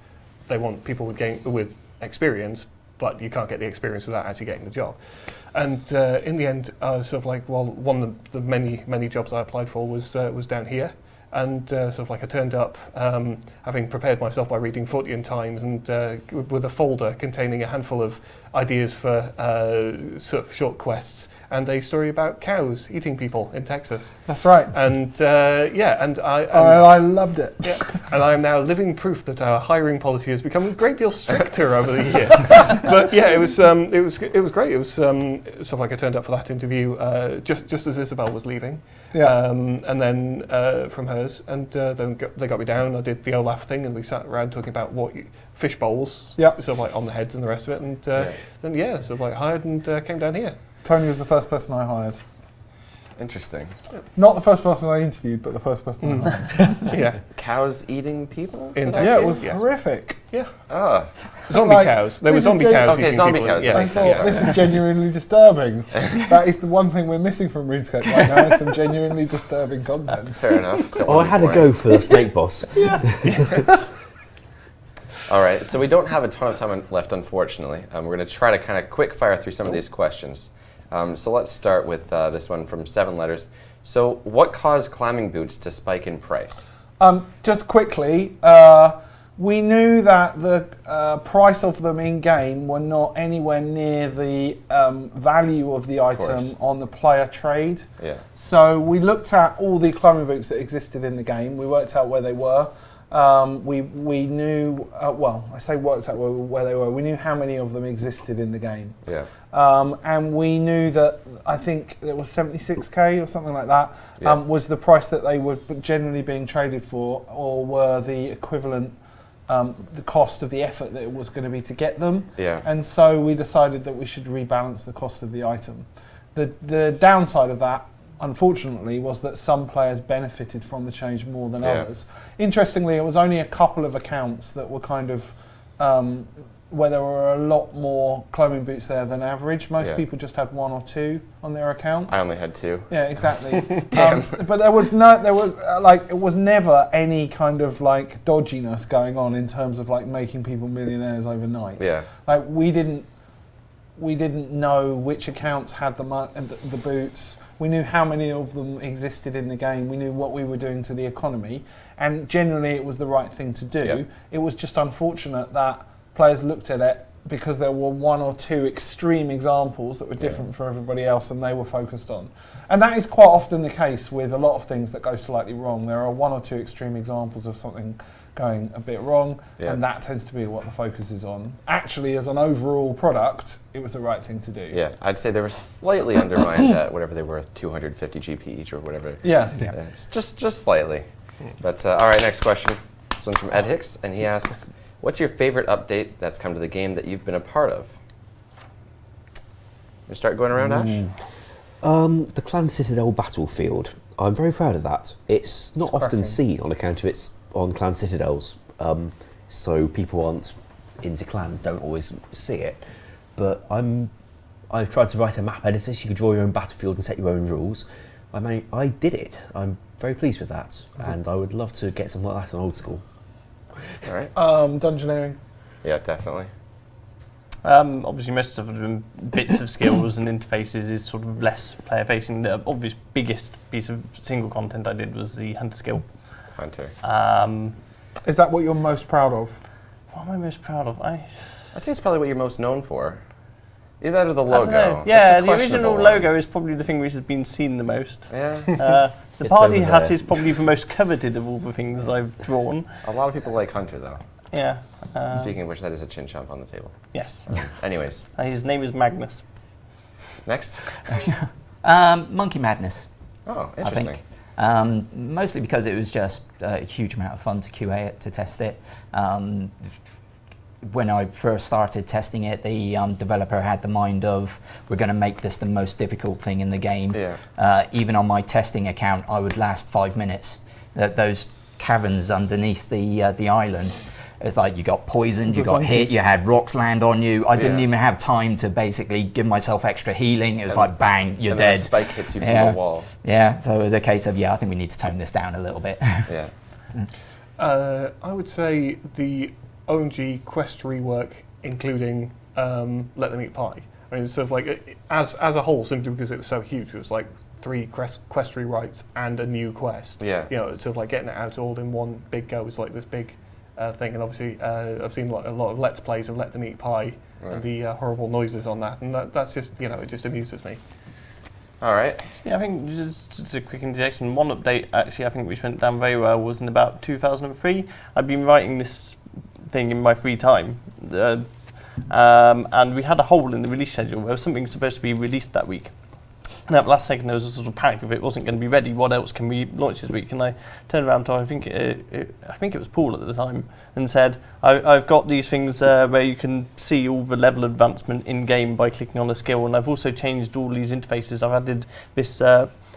they want people with experience, but you can't get the experience without actually getting the job. And in the end, I was sort of like, well, one of the many jobs I applied for was down here. And I turned up having prepared myself by reading Fortean Times and with a folder containing a handful of ideas for sort of short quests and a story about cows eating people in Texas. That's right. And I loved it. Yeah, and I am now living proof that our hiring policy has become a great deal stricter over the years. But yeah, it was great. It was sort of like I turned up for that interview just as Isabel was leaving. Yeah. And then from hers, and then they got me down. I did the Olaf thing, and we sat around talking about fish bowls, sort of like on the heads and the rest of it. And then sort of like hired and came down here. Tony was the first person I hired. Interesting. Not the first person I interviewed, but the first person I hired. Yeah. Cows eating people? In Texas? Yeah, it was horrific. Yeah. Oh. Zombie cows. There were zombie cows eating zombie people. cows. Yeah. I thought, this is genuinely disturbing. That is the one thing we're missing from RuneScape right now, is some genuinely disturbing content. Fair enough. I had a go for the snake boss. All right, so we don't have a ton of time left, unfortunately. We're going to try to kind of quick fire through some of these questions. So let's start with this one from 7 letters. So what caused climbing boots to spike in price? Just quickly, we knew that the price of them in-game were not anywhere near the value of the item on the player trade. Yeah. So we looked at all the climbing boots that existed in the game. We worked out where they were. We knew, I say worked out where they were. We knew how many of them existed in the game. Yeah. And we knew that, I think it was 76k or something like that, was the price that they were generally being traded for, or were the equivalent, the cost of the effort that it was going to be to get them. Yeah. And so we decided that we should rebalance the cost of the item. The downside of that unfortunately, was that some players benefited from the change more than others. Interestingly, it was only a couple of accounts that were kind of where there were a lot more climbing boots there than average. Most people just had 1 or 2 on their accounts. I only had 2. Yeah, exactly. Damn. But it was never any kind of like dodginess going on in terms of like making people millionaires overnight. Yeah. Like we didn't know which accounts had the boots. We knew how many of them existed in the game. We knew what we were doing to the economy, and generally it was the right thing to do. Yep. It was just unfortunate that players looked at it because there were 1 or 2 extreme examples that were different for everybody else, and they were focused on. And that is quite often the case with a lot of things that go slightly wrong. There are 1 or 2 extreme examples of something going a bit wrong, and that tends to be what the focus is on. Actually, as an overall product, it was the right thing to do. Yeah, I'd say they were slightly undermined at whatever they were, 250 GP each or whatever. Yeah. Just slightly. But all right, next question. This one's from Ed Hicks, and he asks, what's your favorite update that's come to the game that you've been a part of? You start going around, Ash? The Clan Citadel battlefield. I'm very proud of that. It's not often seen on account of it's on Clan Citadels, so people aren't into clans, don't always see it. But I've tried to write a map editor so you could draw your own battlefield and set your own rules. I did it. I'm very pleased with that, and I would love to get something like that in old school. All right. Dungeoneering. Yeah, definitely. Obviously, most of them bits of skills and interfaces is sort of less player facing. The obvious biggest piece of single content I did was the hunter skill. Hunter. Is that what you're most proud of? What am I most proud of? I'd say it's probably what you're most known for. Either that or the logo. Yeah, the original logo is probably the thing which has been seen the most. Yeah. The party hat is probably the most coveted of all the things I've drawn. A lot of people like Hunter, though. Yeah. Speaking of which, that is a chin chomp on the table. Yes. Anyways. His name is Magnus. Next. Monkey Madness. Oh, interesting. I think. Mostly because it was just a huge amount of fun to QA it, to test it. When I first started testing it, the developer had the mind of, we're going to make this the most difficult thing in the game. Yeah. Even on my testing account, I would last 5 minutes. Those caverns underneath the island, it's like you got poisoned, you got hit, you had rocks land on you. I didn't even have time to basically give myself extra healing. It was like, bang, you're dead. And a spike hits you from the wall. Yeah, so it was a case of, I think we need to tone this down a little bit. Yeah. I would say the OMG quest rework, including Let Them Eat Pie. I mean, it's sort of like, as a whole, simply because it was so huge, it was like 3 quest rewrites and a new quest. Yeah. You know, sort of like getting it out all in one big go was like this big thing. And obviously, I've seen a lot of Let's Plays of Let Them Eat Pie and the horrible noises on that. And that's just, it just amuses me. All right. Yeah, I think just a quick interjection. One update, actually, I think which went down very well was in about 2003. I'd been writing this thing in my free time. And we had a hole in the release schedule. There was something supposed to be released that week. And at the last second, there was a sort of panic of it wasn't going to be ready. What else can we launch this week? And I turned around to I think it was Paul at the time, and said, I've got these things where you can see all the level advancement in game by clicking on a skill, and I've also changed all these interfaces. I've added this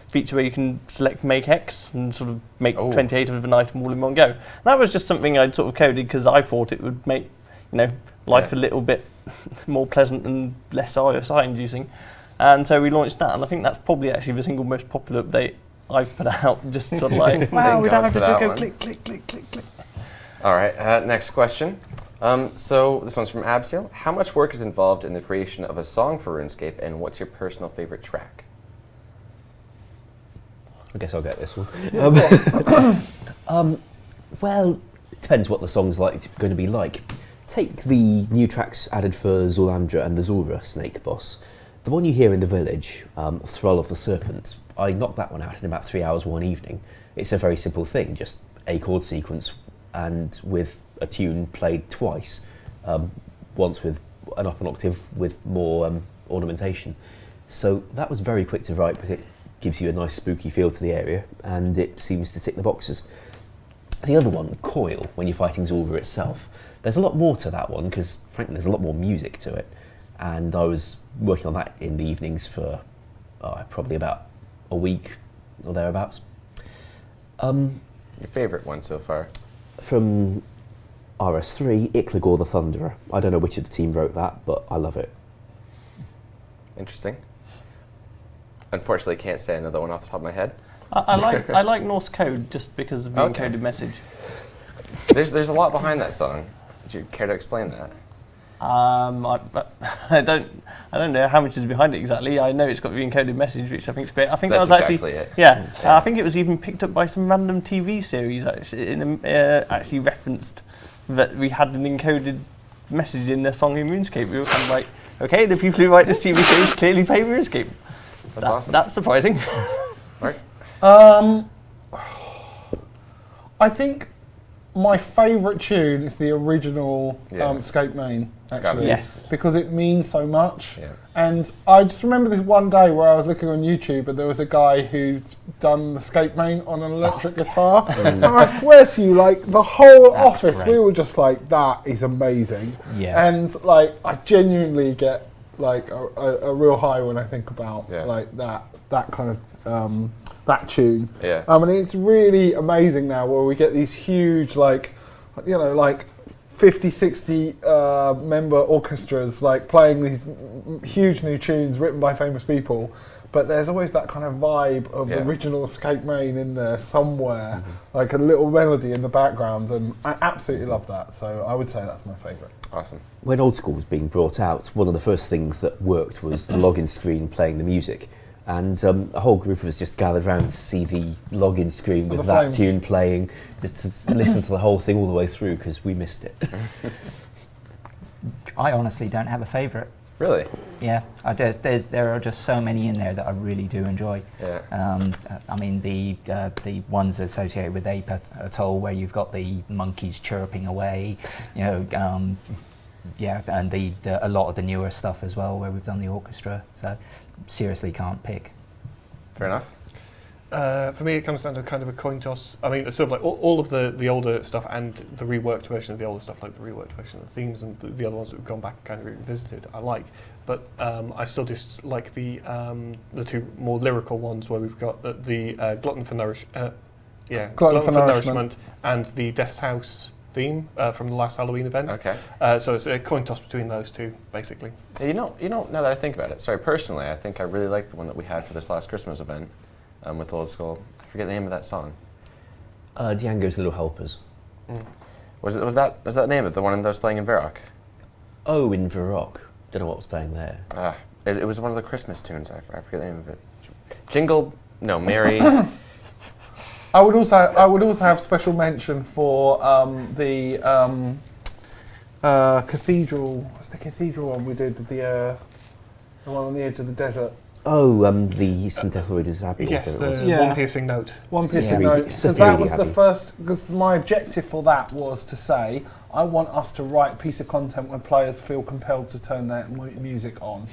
feature where you can select make X and sort of make 28 of an item all in one go. And that was just something I'd sort of coded because I thought it would make life a little bit more pleasant and less RSI inducing. And so we launched that, and I think that's probably actually the single most popular update I've put out, just sort of like, wow, we don't have to just go one. click, click, click, click, click. All right, next question. So this one's from Abseal. How much work is involved in the creation of a song for RuneScape, and what's your personal favorite track? I guess I'll get this one. Well, it depends what the song's going to be like. Take the new tracks added for Zolandra and the Zora snake boss. The one you hear in the village, Thrall of the Serpent, I knocked that one out in about 3 hours one evening. It's a very simple thing, just a chord sequence and with a tune played twice, once with an up an octave with more ornamentation. So that was very quick to write, but it gives you a nice spooky feel to the area, and it seems to tick the boxes. The other one, Coil, when you're fighting Zora itself, there's a lot more to that one, because frankly there's a lot more music to it. And I was working on that in the evenings for probably about a week or thereabouts. Your favourite one so far? From RS3, Iklagor the Thunderer. I don't know which of the team wrote that, but I love it. Interesting. Unfortunately, can't say another one off the top of my head. I like Norse code just because of the encoded message. There's a lot behind that song. Would you care to explain that? I don't know how much is behind it exactly. I know it's got the encoded message, which I think is great. I think That's that was exactly actually it. Yeah. Yeah. I think it was even picked up by some random TV series. Actually referenced that we had an encoded message in the song in RuneScape. We were kind of like, okay, the people who write this TV series clearly play RuneScape. That's awesome. That's surprising. Mark? I think my favourite tune is the original Scape main, actually. Yes. Because it means so much. Yeah. And I just remember this one day where I was looking on YouTube and there was a guy who'd done the Scape main on an electric guitar. And I swear to you, like, the whole office, we were just like, that is amazing. Yeah. And, like, I genuinely get, like, a real high when I think about, like, that kind of... that tune. Yeah. And it's really amazing now where we get these huge, like, you know, like 50, 60 member orchestras, like playing these huge new tunes written by famous people. But there's always that kind of vibe of original Escape Main in there somewhere, like a little melody in the background. And I absolutely love that. So I would say that's my favourite. Awesome. When Old School was being brought out, one of the first things that worked was the login screen playing the music. And a whole group of us just gathered around to see the login screen with that tune playing, just to listen to the whole thing all the way through because we missed it. I honestly don't have a favourite. Really? Yeah, there are just so many in there that I really do enjoy. Yeah. I mean, the ones associated with Ape Atoll, where you've got the monkeys chirping away, you know, yeah, and a lot of the newer stuff as well, where we've done the orchestra. So, seriously, can't pick. Fair enough. For me, it comes down to kind of a coin toss. I mean, sort of like all of the older stuff and the reworked version of the older stuff, like the reworked version of the themes and the other ones that we've gone back and kind of revisited, I like. But I still just like the two more lyrical ones where we've got the Glutton for Nourishment and the Death's House theme from the last Halloween event. Okay. So it's a coin toss between those two, basically. Yeah, you know, now that I think about it, sorry, personally, I think I really like the one that we had for this last Christmas event with Old School. I forget the name of that song. Django's Little Helpers. Was that the name of the one that was playing in Varrock? Oh, in Varrock. Don't know what was playing there. It was one of the Christmas tunes. I forget the name of it. Mary. I would also have special mention for the cathedral. What's the cathedral one we did? The one on the edge of the desert. Oh, the St. Etheldred's Abbey. Yes, the One Piercing Note. One Piercing Note. Because that was the first. Because my objective for that was to say, I want us to write a piece of content where players feel compelled to turn their music on.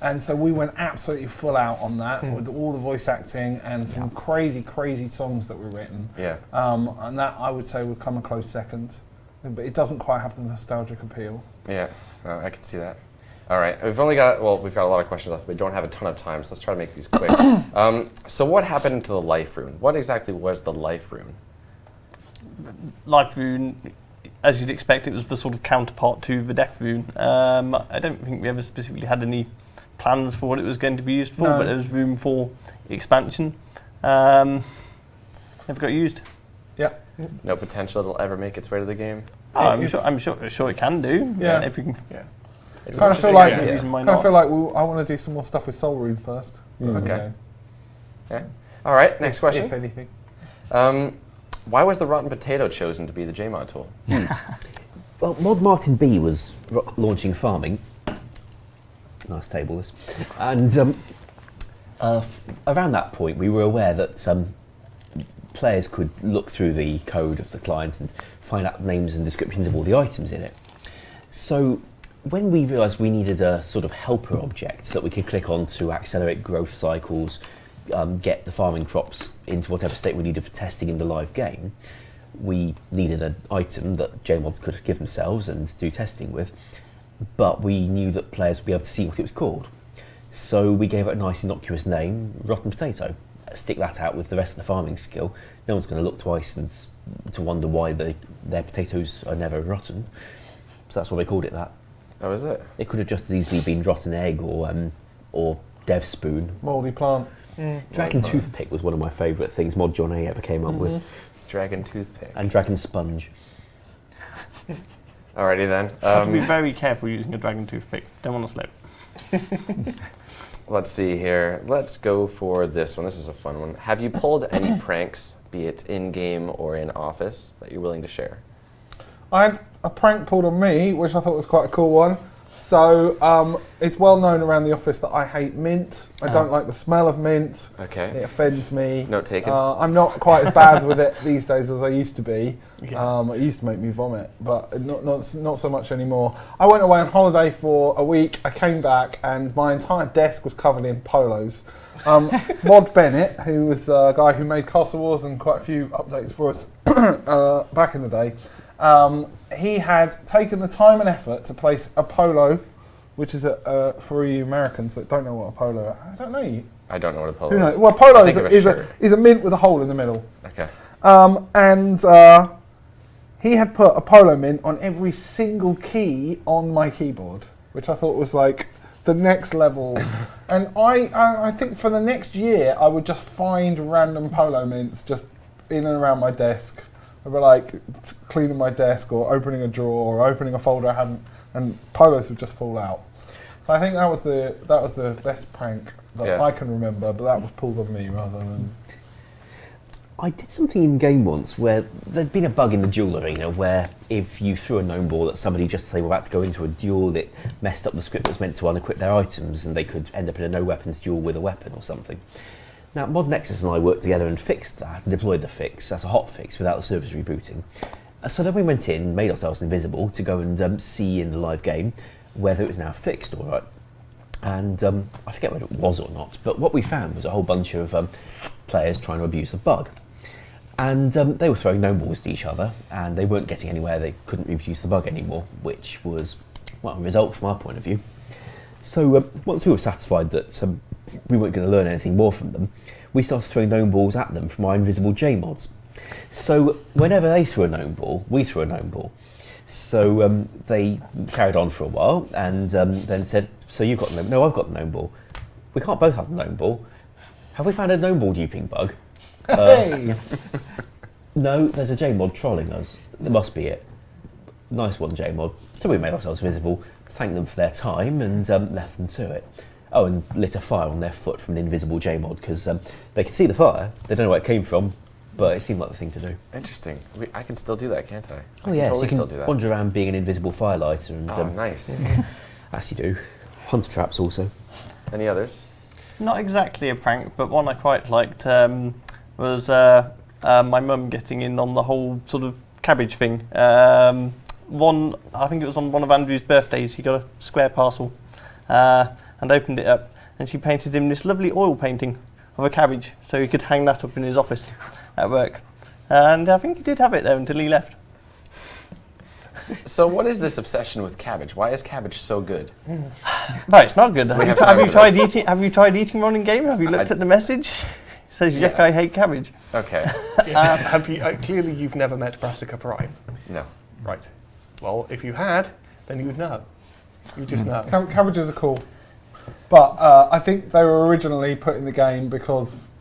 And so we went absolutely full out on that with all the voice acting and some crazy, crazy songs that were written. Yeah. And that I would say would come a close second, but it doesn't quite have the nostalgic appeal. Yeah, I can see that. All right, we've got a lot of questions left, but we don't have a ton of time, so let's try to make these quick. So what happened to the life rune? What exactly was the life rune? Life rune, as you'd expect, it was the sort of counterpart to the death rune. I don't think we ever specifically had any plans for what it was going to be used for, but there was room for expansion. Never got used. Yeah. No potential it'll ever make its way to the game. I'm sure it can do. Yeah. If we can. Yeah. I kind of feel like I want to do some more stuff with Soul Rune first. Okay. Yeah. All right. Next question. If anything. Why was the rotten potato chosen to be the JMod tool? Well, Mod Martin B was launching farming. Nice table, this. And around that point, we were aware that players could look through the code of the client and find out names and descriptions of all the items in it. So when we realised we needed a sort of helper object that we could click on to accelerate growth cycles, get the farming crops into whatever state we needed for testing in the live game, we needed an item that JMods could give themselves and do testing with, but we knew that players would be able to see what it was called. So we gave it a nice innocuous name, Rotten Potato. stick that out with the rest of the farming skill, no one's going to look twice to wonder why their potatoes are never rotten. So that's why they called it that. Oh, is it? It could have just as easily been rotten egg or dev spoon. Mouldy plant. Dragon toothpick was one of my favourite things Mod John A ever came up with. Dragon toothpick. And dragon sponge. Alrighty then. You have to be very careful using a dragon toothpick. Don't want to slip. Let's see here. Let's go for this one. This is a fun one. Have you pulled any pranks, be it in-game or in office, that you're willing to share? I had a prank pulled on me, which I thought was quite a cool one. So it's well known around the office that I hate mint. I don't like the smell of mint. Okay. It offends me. Note taken. I'm not quite as bad with it these days as I used to be. Yeah. It used to make me vomit, but not so much anymore. I went away on holiday for a week. I came back and my entire desk was covered in polos. Mod Bennett, who was a guy who made Castle Wars and quite a few updates for us back in the day, he had taken the time and effort to place a polo, which is for you Americans that don't know what a polo. I don't know. I don't know what a polo Who knows? is. Well, polo Think of a shirt. is a mint with a hole in the middle. Okay. And he had put a polo mint on every single key on my keyboard, which I thought was like the next level. And I think for the next year, I would just find random polo mints just in and around my desk. I'd be like cleaning my desk or opening a drawer or opening a folder I hadn't, and polos would just fall out. So I think that was the best prank that I can remember, but that was pulled on me rather than... I did something in game once where there'd been a bug in the duel arena where if you threw a gnome ball at somebody just as they were about to go into a duel, it messed up the script that was meant to unequip their items and they could end up in a no weapons duel with a weapon or something. Now, Mod Nexus and I worked together and fixed that and deployed the fix as a hot fix without the servers rebooting. So then we went in, made ourselves invisible to go and see in the live game whether it was now fixed all right. And I forget whether it was or not, but what we found was a whole bunch of players trying to abuse the bug. And they were throwing gnome balls to each other and they weren't getting anywhere, they couldn't reproduce the bug anymore, which was, well, a result from our point of view. So once we were satisfied that we weren't going to learn anything more from them, we started throwing gnome balls at them from our invisible J-mods. So whenever they threw a gnome ball, we threw a gnome ball. So they carried on for a while and then said, so you've got the gnome, no, I've got the gnome ball. We can't both have the gnome ball. Have we found a gnome ball duping bug? Hey! No, there's a J-mod trolling us. It must be it. Nice one, J-mod. So we made ourselves visible, thanked them for their time and left them to it. Oh, and lit a fire on their foot from an invisible J-mod because they could see the fire. They don't know where it came from, but it seemed like the thing to do. Interesting. I can still do that, can't I? Oh yes, totally you can still do that. wander around being an invisible firelighter and nice. as you do. Hunter traps also. Any others? Not exactly a prank, but one I quite liked was my mum getting in on the whole sort of cabbage thing. I think it was on one of Andrew's birthdays, he got a square parcel and opened it up, and she painted him this lovely oil painting of a cabbage, so he could hang that up in his office at work. And I think he did have it there until he left. So what is this obsession with cabbage? Why is cabbage so good? No, it's not good. Have you tried eating one in game? Have you looked at the message? It says, yuck, I hate cabbage. Okay. Have you? Clearly, you've never met Brassica Prime. No. Right. Well, if you had, then you would know. You just know. Cabbages are cool. But I think they were originally put in the game because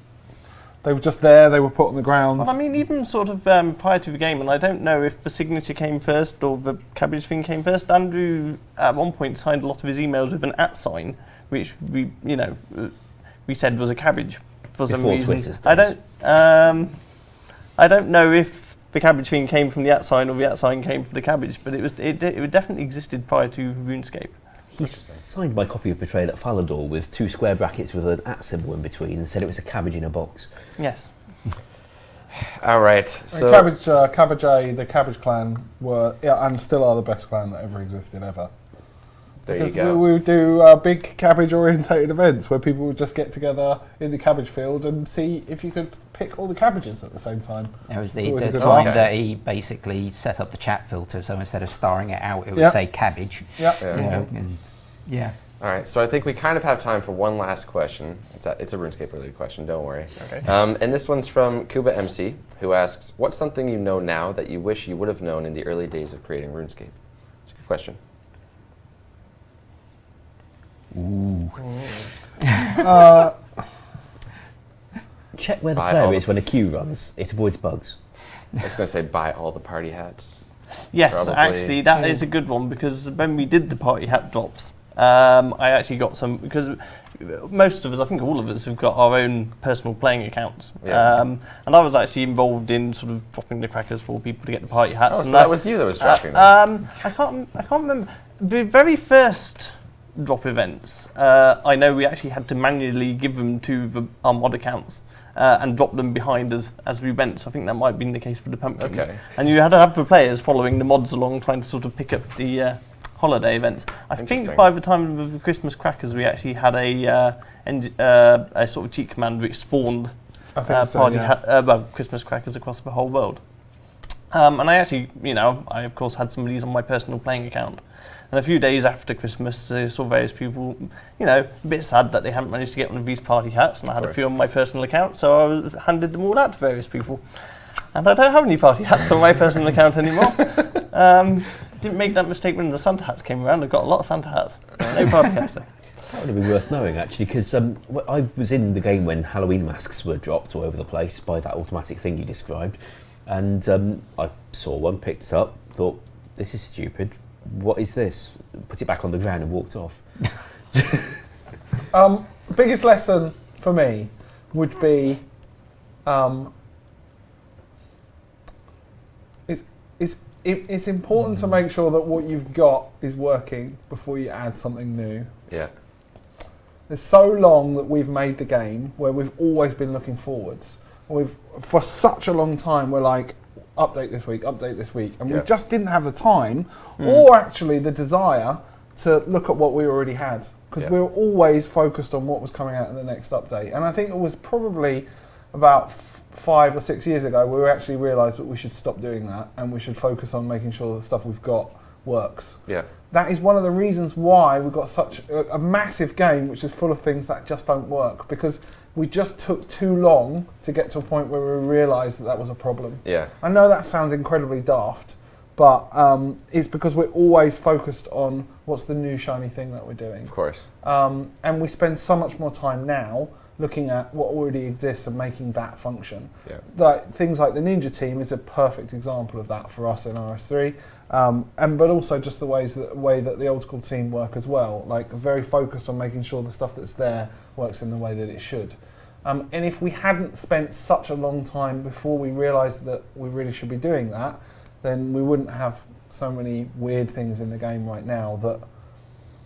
they were just there, they were put on the ground. Well, I mean, even sort of prior to the game, and I don't know if the signature came first or the cabbage thing came first, Andrew at one point signed a lot of his emails with an @ sign, which we said was a cabbage for some reason. I don't know if the cabbage thing came from the @ sign or the @ sign came from the cabbage, but it definitely existed prior to RuneScape. He signed my copy of Betrayal at Falador with 2 square brackets with an @ symbol in between and said it was a cabbage in a box. Yes. All right. So Cabbage A, the Cabbage Clan were and still are the best clan that ever existed ever. there Because you go. we would do big cabbage-orientated events where people would just get together in the cabbage field and see if you could pick all the cabbages at the same time. There was It's the always a good time laugh. that he basically set up the chat filter, so instead of starring it out, it would Yeah. say cabbage. Yeah. Yeah. You know, and yeah. All right, so I think we kind of have time for one last question. It's a RuneScape-related question, don't worry. Okay. And this one's from Kuba MC, who asks, what's something you know now that you wish you would have known in the early days of creating RuneScape? It's a good question. Ooh. Check where the player is when a queue runs. It avoids bugs. I was going to say buy all the party hats. Yes, Probably. actually, that is a good one, because when we did the party hat drops, I actually got some, because most of us, I think all of us, have got our own personal playing accounts. Yeah. And I was actually involved in sort of dropping the crackers for people to get the party hats. Oh, and so that was you that was dropping them? I can't remember. The very first drop events, I know we actually had to manually give them to our mod accounts. And drop them behind us as we went. So I think that might have been the case for the pumpkins. Okay. And you had to have the players following the mods along, trying to sort of pick up the holiday events. I think by the time of the Christmas crackers, we actually had a sort of cheat command which spawned Christmas crackers across the whole world. And I actually, I of course had some of these on my personal playing account. And a few days after Christmas, I saw various people, a bit sad that they hadn't managed to get one of these party hats, and I had a few on my personal account, so I handed them all out to various people. And I don't have any party hats on my personal account anymore. Didn't make that mistake when the Santa hats came around. I've got a lot of Santa hats. No party hats though. That would have been worth knowing, actually, because I was in the game when Halloween masks were dropped all over the place by that automatic thing you described, and I saw one, picked it up, thought, this is stupid. What is this? Put it back on the ground and walked off. Biggest lesson for me would be it's important to make sure that what you've got is working before you add something new. Yeah. There's so long that we've made the game where we've always been looking forwards. For such a long time, we're like, update this week, and we just didn't have the time or actually the desire to look at what we already had, because we were always focused on what was coming out in the next update. And I think it was probably about 5 or 6 years ago we actually realised that we should stop doing that and we should focus on making sure the stuff we've got works. Yeah. That is one of the reasons why we've got such a massive game which is full of things that just don't work, because we just took too long to get to a point where we realised that was a problem. Yeah. I know that sounds incredibly daft, but it's because we're always focused on what's the new shiny thing that we're doing. Of course. And we spend so much more time now looking at what already exists and making that function. Yeah. Things like the Ninja Team is a perfect example of that for us in RS3. But also just the way that the old school team work as well, like very focused on making sure the stuff that's there works in the way that it should. And if we hadn't spent such a long time before we realised that we really should be doing that, then we wouldn't have so many weird things in the game right now that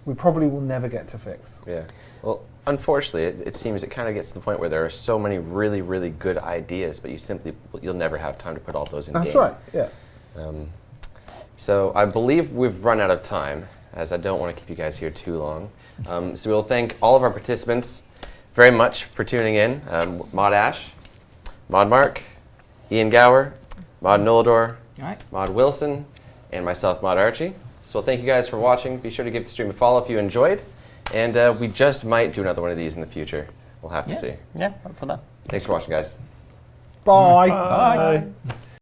we probably will never get to fix. Yeah. Well, unfortunately, it seems it kind of gets to the point where there are so many really, really good ideas, but you'll never have time to put all those in game. That's right, yeah. So I believe we've run out of time, as I don't want to keep you guys here too long. So we'll thank all of our participants very much for tuning in. Mod Ash, Mod Mark, Ian Gower, Mod Noldor, Mod Wilson, and myself, Mod Archie. So thank you guys for watching. Be sure to give the stream a follow if you enjoyed. And we just might do another one of these in the future. We'll have to see. Yeah, up for that. Thanks for watching, guys. Bye. Bye.